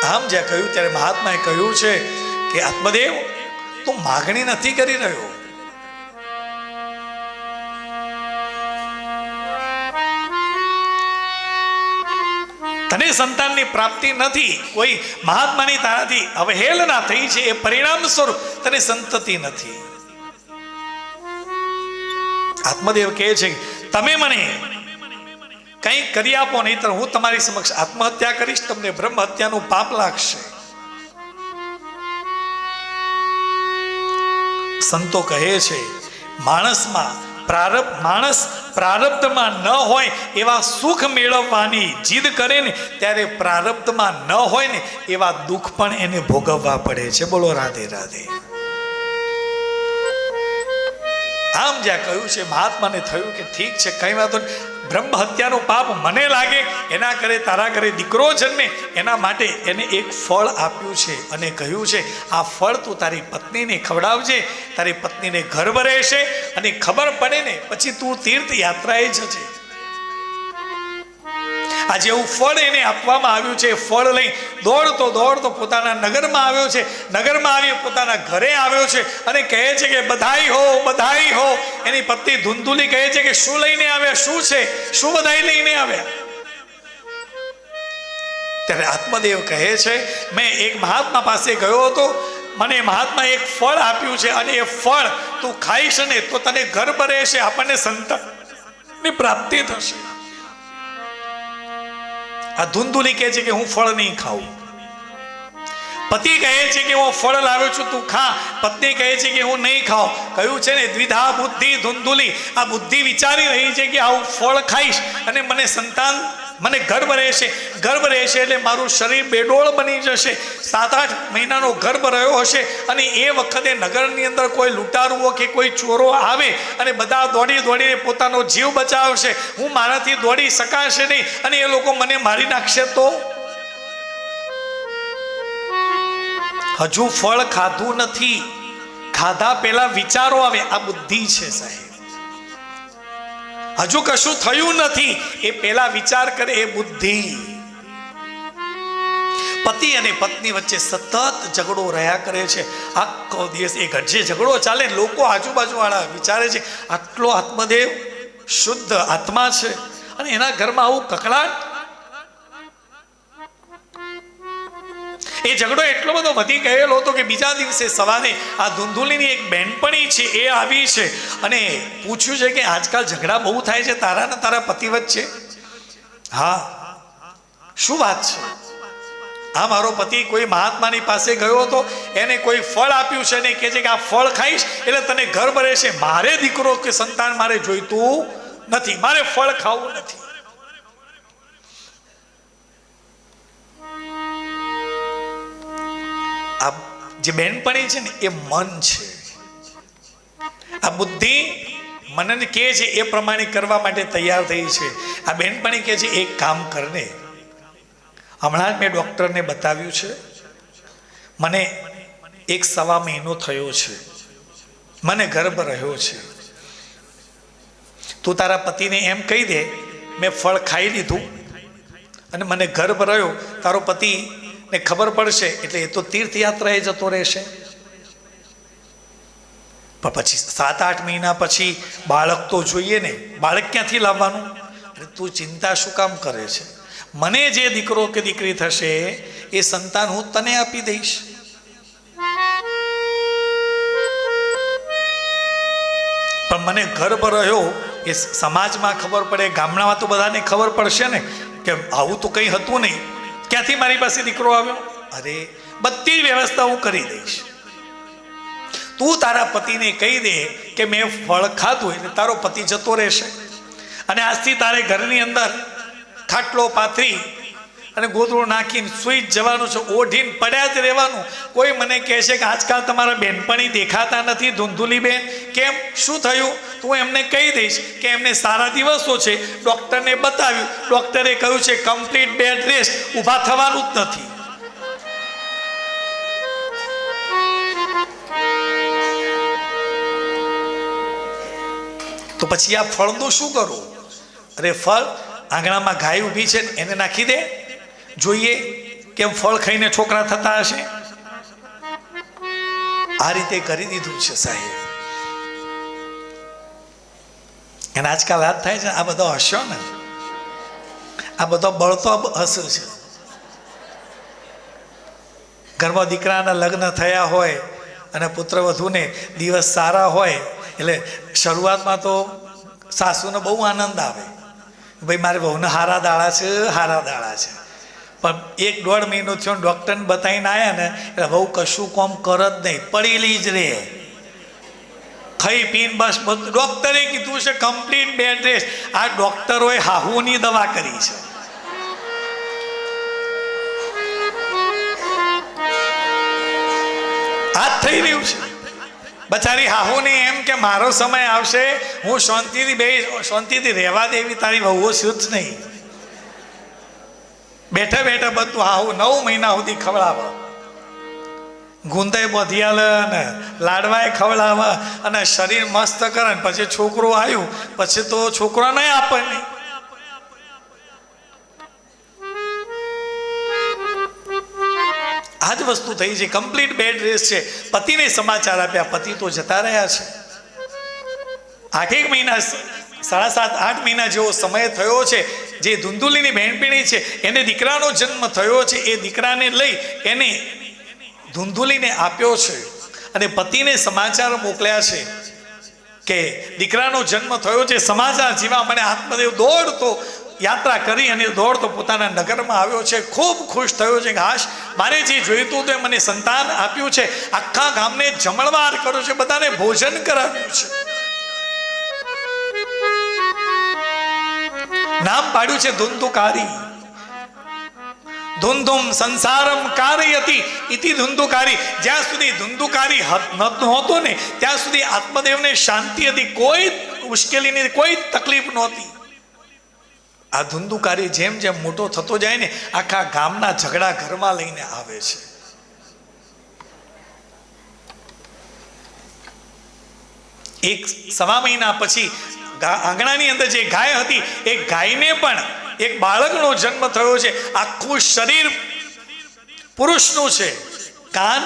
આમ જ્યાં કહ્યું ત્યારે મહાત્માએ કહ્યું છે કે આત્મદેવ તું માગણી નથી કરી રહ્યો. તને સંતાનની પ્રાપ્તિ નથી, કોઈ મહાત્માની તારાથી અવહેલના થઈ છે, એ પરિણામ સ્વરૂપ તને સંતતિ નથી. આત્મદેવ કહે છે તમે મને કંઈક કરી આપો, નહીતર હું તમારી સમક્ષ આત્મહત્યા કરીશ, તમને બ્રહ્મ હત્યાનું પાપ લાગશે. સંતો કહે છે માણસ પ્રારબ્ધમાં ન હોય એવા સુખ મેળવવાની જીદ કરે ને, ત્યારે પ્રારબ્ધમાં ન હોય ને એવા દુઃખ પણ એને ભોગવવા પડે છે. બોલો રાધે રાધે. આમ જ્યાં કહ્યું છે મહાત્માને થયું કે ઠીક છે, કઈ વાંધો નહીં, બ્રહ્મ હત્યાનું પાપ મને લાગે એના કરે તારા ઘરે દીકરો જન્મે, એના માટે એને એક ફળ આપ્યું છે અને કહ્યું છે આ ફળ તું તારી પત્નીને ખવડાવજે, તારી પત્નીને ગર્ભ રહેશે અને ખબર પડે ને પછી તું તીર્થ યાત્રાએ જજે. આજે એવું ફળ એને આપવામાં આવ્યું છે. ફળ લઈ દોડતો દોડતો પોતાના નગરમાં આવ્યો છે. નગરમાં આવી પોતાના ઘરે આવ્યો છે અને કહે છે કે બધાઈ હો, બધાઈ હો. એની પત્ની ધુંધુલી કહે છે કે શું લઈને આવ્યા, શું છે, શું બધાઈ લઈને આવ્યા? ત્યારે આત્મદેવ કહે છે મેં એક મહાત્મા પાસે ગયો હતો, મને મહાત્મા એક ફળ આપ્યું છે અને એ ફળ તું ખાઈશ ને તો તને ગર્ભ રહેશે, આપણને સંતાનની પ્રાપ્તિ થશે. આ ધુંધુલી કહે છે કે હું ફળ નહીં ખાઉં. પતિ કહે છે કે હું ફળ લાવ્યો છું, તું ખા. પત્ની કહે છે કે હું નહીં ખાઉં. કહ્યું છે ને દ્વિધા બુદ્ધિ ધુંધુલી. આ બુદ્ધિ વિચારી રહી છે કે આવું ફળ ખાઈશ અને મને સંતાન, મને ગર્ભ રહેશે. ગર્ભ રહેશે એટલે મારું શરીર બેડોળ બની જશે. 7-8 મહિનાનો ગર્ભ રહ્યો હશે અને એ વખતે નગરની અંદર કોઈ લૂંટારુઓ કે કોઈ ચોરો આવે અને બધા દોડી દોડીને પોતાનો જીવ બચાવશે. હું મારાથી દોડી શકાશે નહીં અને એ લોકો મને મારી નાખશે તો? હજુ ફળ ખાધું નથી, ખાધા પહેલા વિચારો આવે. આ બુદ્ધિ છે સાહેબ. હજુ કશું થયું નથી એ પહેલા વિચાર કરે, એ બુદ્ધિ. પતિ અને પત્ની વચ્ચે સતત ઝઘડો રહ્યા કરે છે. આખો દિવસ એ જે ઝઘડો ચાલે, લોકો આજુબાજુ વાળા વિચારે છે આટલો આત્મદેવ શુદ્ધ આત્મા છે અને એના ઘરમાં આવું કકળાટ. એ ઝઘડો એટલો બધો વધી ગયેલો હતો કે બીજા દિવસે સવારે આ ધુંધુલીની એક બહેનપણી છે એ આવી છે અને પૂછ્યું છે કે આજકાલ ઝઘડા બહુ થાય છે તારા ને તારા પતિ વચ્ચે. હા, શું વાત છે? આ મારો પતિ કોઈ મહાત્માની પાસે ગયો હતો, એને કોઈ ફળ આપ્યું છે ને કહે છે કે આ ફળ ખાઈશ એટલે તને ગર્ભ રહેશે. મારે દીકરો કે સંતાન મારે જોઈતું નથી, મારે ફળ ખાવું નથી. આ જે બેનપણી છે ને એ મન છે. આ બુદ્ધિ મનને કહે છે એ પ્રમાણે કરવા માટે તૈયાર થઈ છે. આ બેનપણી કહે છે એક કામ કરને, હમણાં જ મેં ડૉક્ટરને બતાવ્યું છે, મને 1-1.25 મહિનો થયો છે, મને ગર્ભ રહ્યો છે. તું તારા પતિને એમ કહી દે મેં ફળ ખાઈ લીધું અને મને ગર્ભ રહ્યો. તારો પતિ ને ખબર પડશે એટલે એ તો તીર્થયાત્રાએ જતો રહેશે. પણ પછી 7-8 મહિના પછી બાળક તો જોઈએ ને, બાળક ક્યાંથી લાવવાનું? એટલે તું ચિંતા શું કામ કરે છે? મને જે દીકરો કે દીકરી થશે એ સંતાન હું તને આપી દઈશ. પણ મને ગર્ભ રહ્યો એ સમાજમાં ખબર પડે, ગામડામાં તો બધાને ખબર પડશે ને કે આવું તો કંઈ હતું નહીં, ક્યાંથી મારી પાસે દીકરો આવ્યો? અરે બધી વ્યવસ્થા હું કરી દઈશ. તું તારા પતિને કહી દે કે મેં ફળ ખાધું એટલે તારો પતિ જતો રહેશે અને આજથી તારે ઘરની અંદર ખાટલો પાથરી અને ગોદડું નાખીને સૂઈ જ જવાનું છે, ઓઢીને પડ્યા જ રહેવાનું. કોઈ મને કહે છે કે આજકાલ તમારા બેનપણી દેખાતા નથી ધુંધુલી બેન, કેમ, શું થયું? તું એમને કહી દઈશ કે એમને સારા દિવસો છે, ડૉક્ટરને બતાવ્યું, ડૉક્ટરે કહ્યું છે કમ્પ્લીટ બેડ રેસ્ટ, ઊભા થવાનું જ નથી. તો પછી આ ફળનું શું કરું? અરે ફળ આંગણામાં ગાય ઊભી છે એને નાખી દે, જોઈએ કેમ ફળ ખાઈને છોકરા થતા હશે. આ રીતે કરી દીધું છે સાહેબ. એને આજકાલ વાત થાય છે આ બધો હસ્યો ને, આ બધો બળતો હસ્યો છે. ઘરમાં દીકરાના લગ્ન થયા હોય અને પુત્ર વધુને દિવસ સારા હોય એટલે શરૂઆતમાં તો સાસુને બહુ આનંદ આવે, ભાઈ મારે બહુને હારા દાડા છે, હારા દાડા છે. પણ 1-1.5 મહિનો થયો ડૉક્ટરને બતાવીને આવ્યા ને એટલે બહુ કશું કોમ કર જ નહીં, પડેલી જ રહે, ખાઈ પીને બસ. બધું ડૉક્ટરે કીધું છે કમ્પ્લીટ બેડ રેસ્ટ. આ ડૉક્ટરોએ હાહુની દવા કરી છે. આ થઈ રહ્યું છે. બચારી હાહુને એમ કે મારો સમય આવશે, હું શાંતિથી રહેવા દેવી, તારી વહુઓ શુદ્ધ નહીં. બેઠા બેઠા બધું હાહુ 9 મહિના સુધી ખવડાવે, ગુંદાય બોધિયાલે ને લાડવાય ખવડાવે અને શરીર મસ્ત કરે. પછી છોકરો આવ્યું પછી તો છોકરો નહીં આપે નહીં. આ જ વસ્તુ થઈ છે. કમ્પ્લીટ બેડ રેસ્ટ છે. પતિને સમાચાર આપ્યા, પતિ તો જતા રહ્યા છે. 8 મહિના 7.5-8 મહિના જેવો સમય થયો છે. જે ધુંધુલીની બહેનપણી છે એને દીકરાનો જન્મ થયો છે. એ દીકરાને લઈ એને ધુંધુલીને આપ્યો છે અને પતિને સમાચાર મોકલ્યા છે કે દીકરાનો જન્મ થયો છે. સમાચાર જીવા મને આત્મદેવ દોડતો યાત્રા કરી અને દોડતો પોતાના નગરમાં આવ્યો છે. ખૂબ ખુશ થયો છે કે હાશ, મારે જે જોઈતું હતું એ મને સંતાન આપ્યું છે. આખા ગામને જમણવાર કર્યો છે, બધાને ભોજન કરાવ્યું છે. નામ પાડ્યું છે ધુંધુકારી. ધુંધુમ સંસારમ કારયતિ ઇતિ ધુંધુકારી. જ્યાં સુધી ધુંધુકારી નહોતો ને ત્યાં સુધી આત્મદેવને શાંતિ હતી, કોઈ મુશ્કેલી નહીં, કોઈ તકલીફ નહોતી. આ ધુંધુકારી જેમ જેમ મોટો થતો જાય ને આખા ગામના ઝઘડા ઘરમાં લઈને આવે છે. એક 1.5 મહિના પછી આંગણાની અંદર જે ગાય હતી એ ગાયને પણ એક બાળકનો જન્મ થયો છે. આખું શરીર પુરુષનું છે, કાન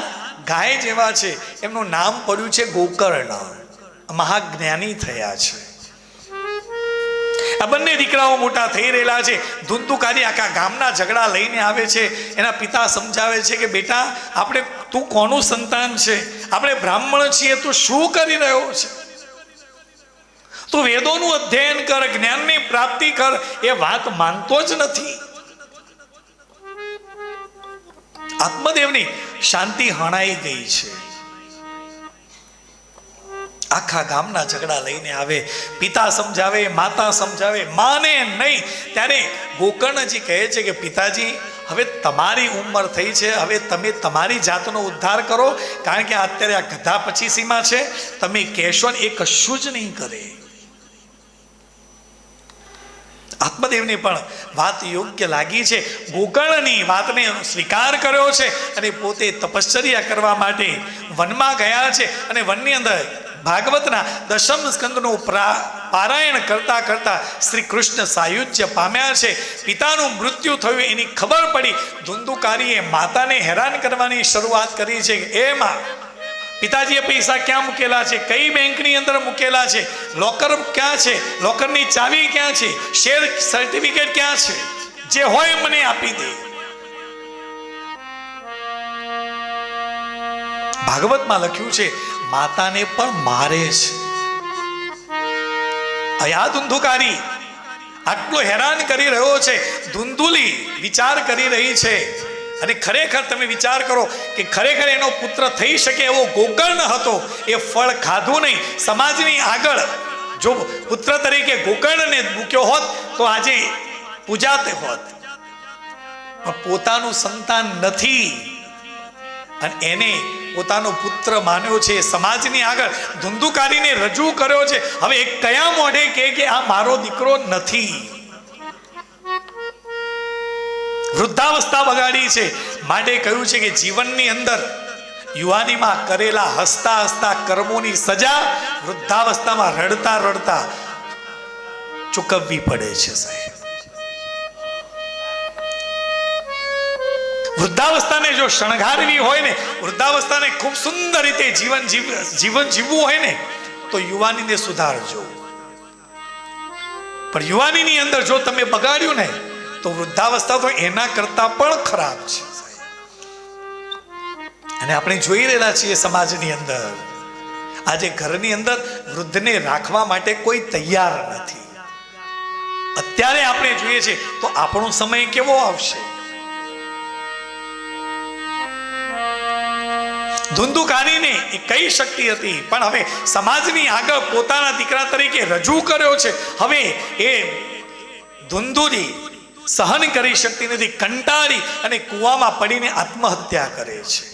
ગાય જેવા છે. એમનું નામ પડ્યું છે ગોકર્ણ. મહાજ્ઞાની થયા છે. આ બંને દીકરાઓ મોટા થઈ રહેલા છે. ધુંધુકારી આખા ગામના ઝઘડા લઈને આવે છે. એના પિતા સમજાવે છે કે બેટા, આપણે તું કોનું સંતાન છે? આપણે બ્રાહ્મણ છીએ, તું શું કરી રહ્યો છે? તું વેદોનું અધ્યયન કર, જ્ઞાનની પ્રાપ્તિ કર. એ વાત માનતો જ નથી. આત્મદેવની શાંતિ હણાઈ ગઈ છે. આખા ગામના ઝઘડા લઈને આવે. પિતા સમજાવે, માતા સમજાવે, માને નહીં. ત્યારે ગોકર્ણજી કહે છે કે પિતાજી, હવે તમારી ઉંમર થઈ છે, હવે તમે તમારી જાતનો ઉદ્ધાર કરો, કારણ કે અત્યારે આ ગધા પછી સીમા છે. તમે કહેશો ને એ કશું જ નહીં કરે. આત્મદેવને પણ વાત યોગ્ય લાગી છે. ગોકર્ણની વાતને સ્વીકાર કર્યો છે અને પોતે તપશ્ચર્યા કરવા માટે વનમાં ગયા છે. અને વનની અંદર ભાગવતના 10મ સ્કંદનું પારાયણ કરતા કરતા શ્રી કૃષ્ણ સાયુજ્ય પામ્યા છે. પિતાનું મૃત્યુ થયું એની ખબર પડી. ધુંધુકારીએ માતાને હેરાન કરવાની શરૂઆત કરી છે. એમાં પિતાજીએ પૈસા ક્યાં મૂકેલા છે, કઈ બેંકની અંદર મૂકેલા છે, લોકર ક્યાં છે, લોકરની ચાવી ક્યાં છે, શેર સર્ટિફિકેટ ક્યાં છે, જે હોય મને આપી દે. ભાગવતમાં લખ્યું છે માતાને પણ મારે છે. આ ધુંધુકારી આટલો હેરાન કરી રહ્યો છે. ધુંધુલી વિચાર કરી રહી છે. અને ખરેખર તમે વિચાર કરો કે ખરેખર એનો પુત્ર થઈ શકે એવો ગોકર્ણ હતો. એ ફળ ખાધું નહીં. સમાજની આગળ જો પુત્ર તરીકે ગોકર્ણને મૂક્યો હોત તો આજે પૂજાતે હોત. પણ પોતાનું સંતાન નથી અને એને પોતાનો પુત્ર માન્યો છે. સમાજની આગળ ધુંધુકારીને રજૂ કર્યો છે. હવે એ કયા મોઢે કે આ મારો દીકરો નથી? વૃદ્ધાવસ્થા બગાડી છે. માટે કહ્યું છે કે જીવનની અંદર યુવાનીમાં કરેલા હસતા હસતા કર્મોની સજા વૃદ્ધાવસ્થામાં રડતા રડતા ચૂકવવી પડે છે. સાહેબ, વૃદ્ધાવસ્થાને જો શણગારવી હોય ને, વૃદ્ધાવસ્થાને ખૂબ સુંદર રીતે જીવન જીવવું હોય ને, તો યુવાનીને સુધારજો. પણ યુવાનીની અંદર જો તમે બગાડ્યું ને તો વૃદ્ધાવસ્થા તો એના કરતા પણ ખરાબ છે. અને આપણે જોઈ રહેલા છીએ સમાજની અંદર આજે ઘરની અંદર વૃદ્ધને રાખવા માટે કોઈ તૈયાર નથી. અત્યારે આપણે જોઈએ છે તો આપણો સમય કેવો આવશે? ધુંધુકારીને એ કઈ શક્તિ હતી, પણ હવે સમાજની આગળ પોતાના દીકરા તરીકે રજૂ કર્યો છે. હવે એ ધુંધુલી સહન કરી શકતી નથી. કંટાળી અને કૂવામાં પડીને આત્મહત્યા કરે છે.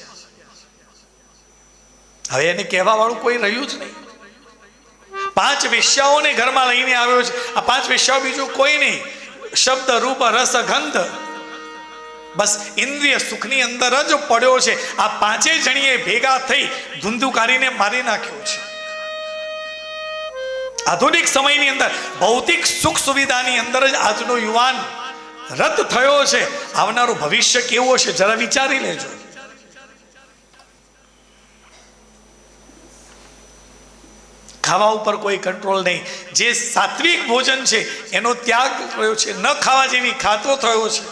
હવે એને કહેવા વાળું કોઈ રહ્યું જ નહીં. 5 વેશ્યાઓને ઘરમાં લઈને આવ્યો છે. આ 5 વેશ્યાઓ બીજું કોઈ નહીં, શબ્દ રૂપ રસ ગંધ, બસ ઇન્દ્રિય સુખની અંદર જ પડ્યો છે. આ 5 જણીએ ભેગા થઈ ધુંધુકારીને મારી નાખ્યો છે. આધુનિક સમયની અંદર ભૌતિક સુખ સુવિધાની અંદર જ આજનો યુવાન રત થયો છે. આવનારું ભવિષ્ય કેવું હશે જરા વિચારી લેજો. ખાવા ઉપર કોઈ કંટ્રોલ નહીં. જે સાત્વિક ભોજન છે એનો ત્યાગ કર્યો છે, ન ખાવા જેવી ખાતો થયો છે.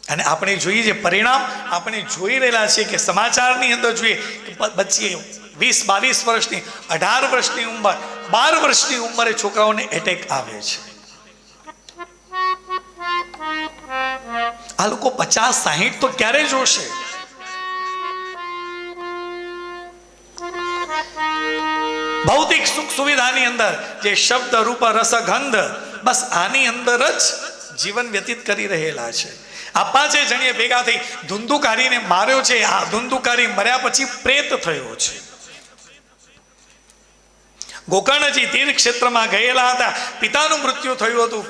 અને આપણે જોઈએ જે પરિણામ આપણે જોઈ રહેલા છીએ કે સમાચારની અંદર જોઈએ કે બચ્ચી 20-22 વર્ષની, 18 વર્ષની ઉંમર, 12 વર્ષની ઉંમરે છોકરાઓને એટેક આવે છે. આ લોકો 50-60 તો ક્યારે જોશે? ભૌતિક સુખ સુવિધાની અંદર જે શબ્દ, રૂપ, રસ, ગંધ, બસ આની અંદર જ જીવન વ્યતીત કરી રહેલા છે. આ 5 જણીએ ભેગા થઈ ધુંધુકારીને માર્યો છે. આ ધુંધુકારી મર્યા પછી પ્રેત થયો છે. ગોકર્ણજી તીર્થ ક્ષેત્રમાં ગયેલા હતા. પિતાનું મૃત્યુ થયું હતું.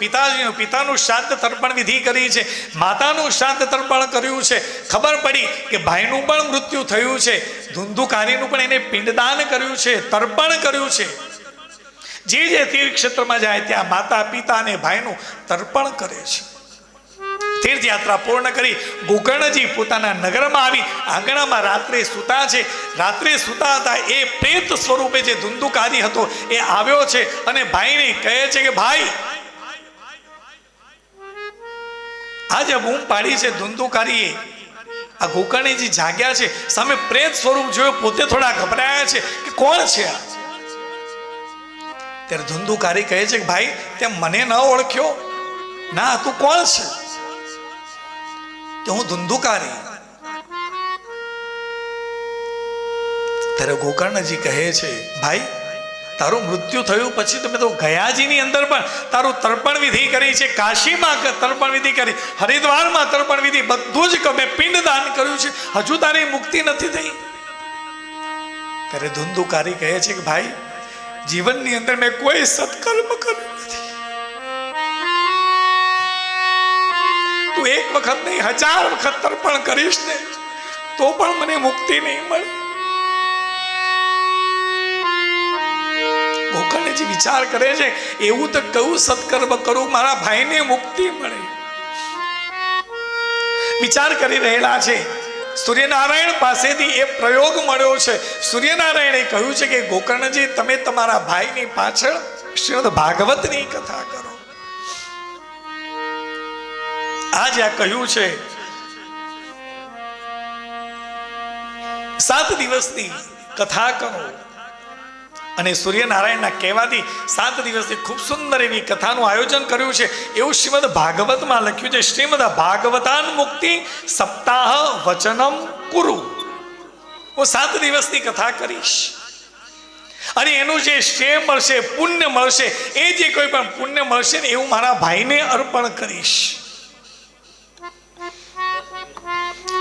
પિતાનું શ્રાદ્ધ તર્પણ વિધિ કરી છે. માતાનું શ્રાદ્ધ તર્પણ કર્યું છે. ખબર પડી કે ભાઈનું પણ મૃત્યુ થયું છે. ધુંધુકારીનું પણ એને પિંડદાન કર્યું છે, તર્પણ કર્યું છે. જે તીર્થ ક્ષેત્રમાં જાય ત્યાં માતા, પિતા અને ભાઈનું તર્પણ કરે છે. તીર્થયાત્રા પૂર્ણ કરી ગોકર્ણજી પોતાના નગરમાં આવી આંગણામાં રાત્રે સૂતા છે. રાત્રે સૂતા હતા એ પ્રેત સ્વરૂપે જે ધુંધુકારી હતો એ આવ્યો છે અને ભાઈને કહે છે કે ભાઈ, આજે બૂમ પાડી છે ધુંધુકારીએ. આ ગોકર્ણજી જાગ્યા છે, સામે પ્રેત સ્વરૂપ જોયો, પોતે થોડા ગભરાયા છે કે કોણ છે આ? ત્યારે ધુંધુકારી કહે છે કે ભાઈ, તે મને ન ઓળખ્યો? ના, તું કોણ છે? હું ધુંધુકારી. ત્યારે ગોકર્ણજી કહે છે, ભાઈ, તારું મૃત્યુ થયું પછી તમે તો ગયાજીની અંદર પણ તારું તર્પણ વિધિ કરી છે, કાશીમાં તર્પણ વિધિ કરી, હરિદ્વારમાં તર્પણ વિધિ, બધું જ મેં પિંડદાન કર્યું છે, હજુ તારી મુક્તિ નથી થઈ. ત્યારે ધુંધુકારી કહે છે કે ભાઈ, જીવનની અંદર મેં કોઈ સત્કર્મ કર્યું નથી. તું એક વખત નહીં 1000 વખત તર્પણ કરીશ ને તો પણ મને મુક્તિ નહીં મળે. ગોકર્ણજી વિચાર કરે છે, એવું તો કયું સત્કર્મ કરું મારા ભાઈને મુક્તિ મળે. વિચાર કરી રહેલા છે. સૂર્યનારાયણ પાસેથી એ પ્રયોગ મળ્યો છે. સૂર્યનારાયણે કહ્યું છે કે ગોકર્ણજી, તમે તમારા ભાઈની પાછળ શ્રીમદ ભાગવતની કથા કરો. આજ આ કહ્યું છે 7 દિવસની કથા કરો. અને સૂર્યનારાયણના કહેવાથી 7 દિવસની ખૂબ સુંદર એવી કથાનું આયોજન કર્યું છે. એવું શ્રીમદ ભાગવતમાં લખ્યું છે. શ્રીમદ ભાગવતાન મુક્તિ સપ્તાહ વચનમ કુરુ. હું 7 દિવસની કથા કરીશ અને એનું જે શ્રેય મળશે, પુણ્ય મળશે, એ જે કોઈ પણ પુણ્ય મળશે ને એવું મારા ભાઈને અર્પણ કરીશ.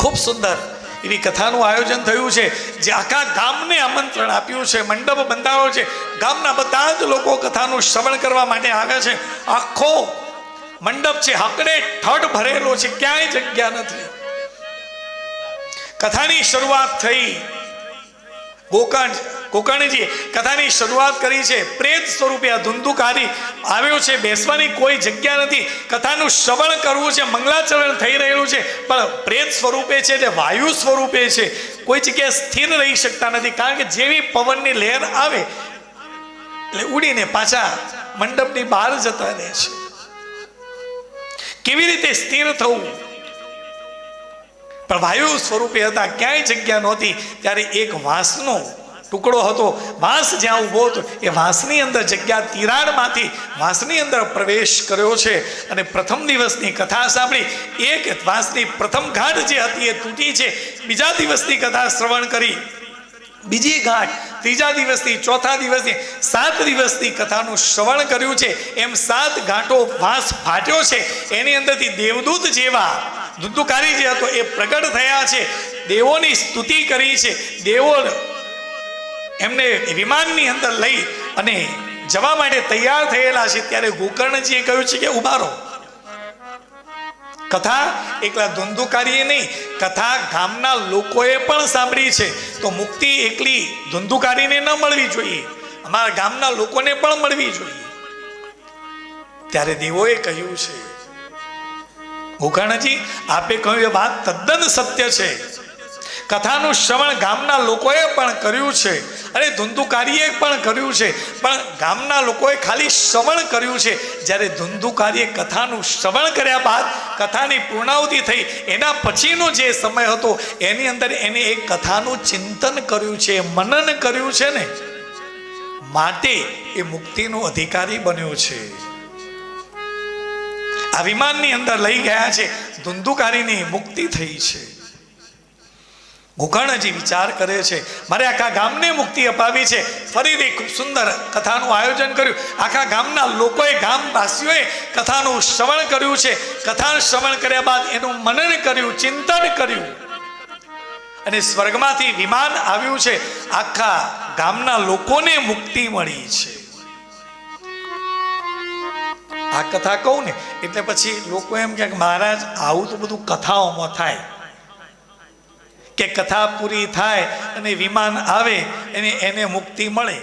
ખૂબ સુંદર એવી કથાનું આયોજન થયું છે. જે આખા ગામને આમંત્રણ આપ્યું છે, મંડપ બંધાયો છે. ગામના બધા જ લોકો કથાનું શ્રવણ કરવા માટે આવ્યા છે. આખો મંડપ છે હકડે ઠઠ ભરેલો છે, ક્યાંય જગ્યા નથી. કથાની શરૂઆત થઈ. ગોકર્ણજી કથાની શરૂઆત કરી છે. પ્રેત સ્વરૂપે આ ધુંધુકારી આવ્યો છે. બેસવાની કોઈ જગ્યા નથી. કથાનું શ્રવણ કરવું છે, મંગલાચરણ થઈ રહેલું છે, પણ પ્રેત સ્વરૂપે છે, એટલે વાયુ સ્વરૂપે છે. કોઈ જગ્યાએ સ્થિર રહી શકતા નથી, કારણ કે જેવી પવનની લહેર આવે એટલે ઉડીને પાછા મંડપની બહાર જતા રહે છે. કેવી રીતે સ્થિર થવું? પણ વાયુ સ્વરૂપે હતા, ક્યાંય જગ્યા નહોતી. ત્યારે એક વાંસનો ટુકડો હતો. વાંસ જ્યાં ઊભો હતો એ વાંસની અંદર જગ્યા, તિરાડમાંથી વાંસની અંદર પ્રવેશ કર્યો છે. અને પ્રથમ દિવસની કથા સાંભળી. એક વાંસની પ્રથમ ગાંઠ જે હતી એ તૂટી છે. બીજા દિવસની કથા શ્રવણ કરી. બીજી ગાંઠ, ત્રીજા દિવસની, ચોથા દિવસની, 7 દિવસની કથાનું શ્રવણ કર્યું છે. એમ 7 ગાંઠો વાંસ ફાટ્યો છે. એની અંદરથી દેવદૂત જેવા ધુંધુકારી જે હતો એ પ્રગટ થયા છે. દેવોની સ્તુતિ કરી છે. દેવો એમને વિમાનની અંદર લઈ અને જવા માટે તૈયાર થયેલા છે. ત્યારે ગોકર્ણજીએ કહ્યું છે કે ઉભા રહો. કથા એકલા ધુંધુકારીએ નહીં, કથા ગામના લોકોએ પણ સાંભળી છે. તો મુક્તિ એકલી ધુંધુકારીને ન મળવી જોઈએ, અમારા ગામના લોકોને પણ મળવી જોઈએ. ત્યારે દેવોએ કહ્યું છે, ગોકર્ણજી, આપે કહ્યું એ વાત તદ્દન સત્ય છે. કથાનું શ્રવણ ગામના લોકોએ પણ કર્યું છે. અરે ધુંધુકારીએ પણ કર્યું છે, પણ ગામના લોકોએ ખાલી શ્રવણ કર્યું છે. જ્યારે ધુંધુકારીએ કથાનું શ્રવણ કર્યા બાદ કથાની પૂર્ણાહુતિ થઈ એના પછીનો જે સમય હતો એની અંદર એને એ કથાનું ચિંતન કર્યું છે, મનન કર્યું છે ને, માટે એ મુક્તિનો અધિકારી બન્યો છે. આ વિમાનની અંદર લઈ ગયા છે, ધુંધુકારીની મુક્તિ થઈ છે. ગોકર્ણજી વિચાર કરે છે મારે આખા ગામને મુક્તિ અપાવી છે. ફરીથી ખૂબ સુંદર કથાનું આયોજન કર્યું. આખા ગામના લોકોએ, ગામવાસીઓએ કથાનું શ્રવણ કર્યું છે. કથાનું શ્રવણ કર્યા બાદ એનું મનન કર્યું, ચિંતન કર્યું અને સ્વર્ગમાંથી વિમાન આવ્યું છે. આખા ગામના લોકોને મુક્તિ મળી છે. આ કથા કહું ને એટલે પછી લોકો એમ કે મહારાજ આવું તો બધું કથાઓમાં થાય કે કથા પૂરી થાય અને વિમાન આવે અને એને મુક્તિ મળે.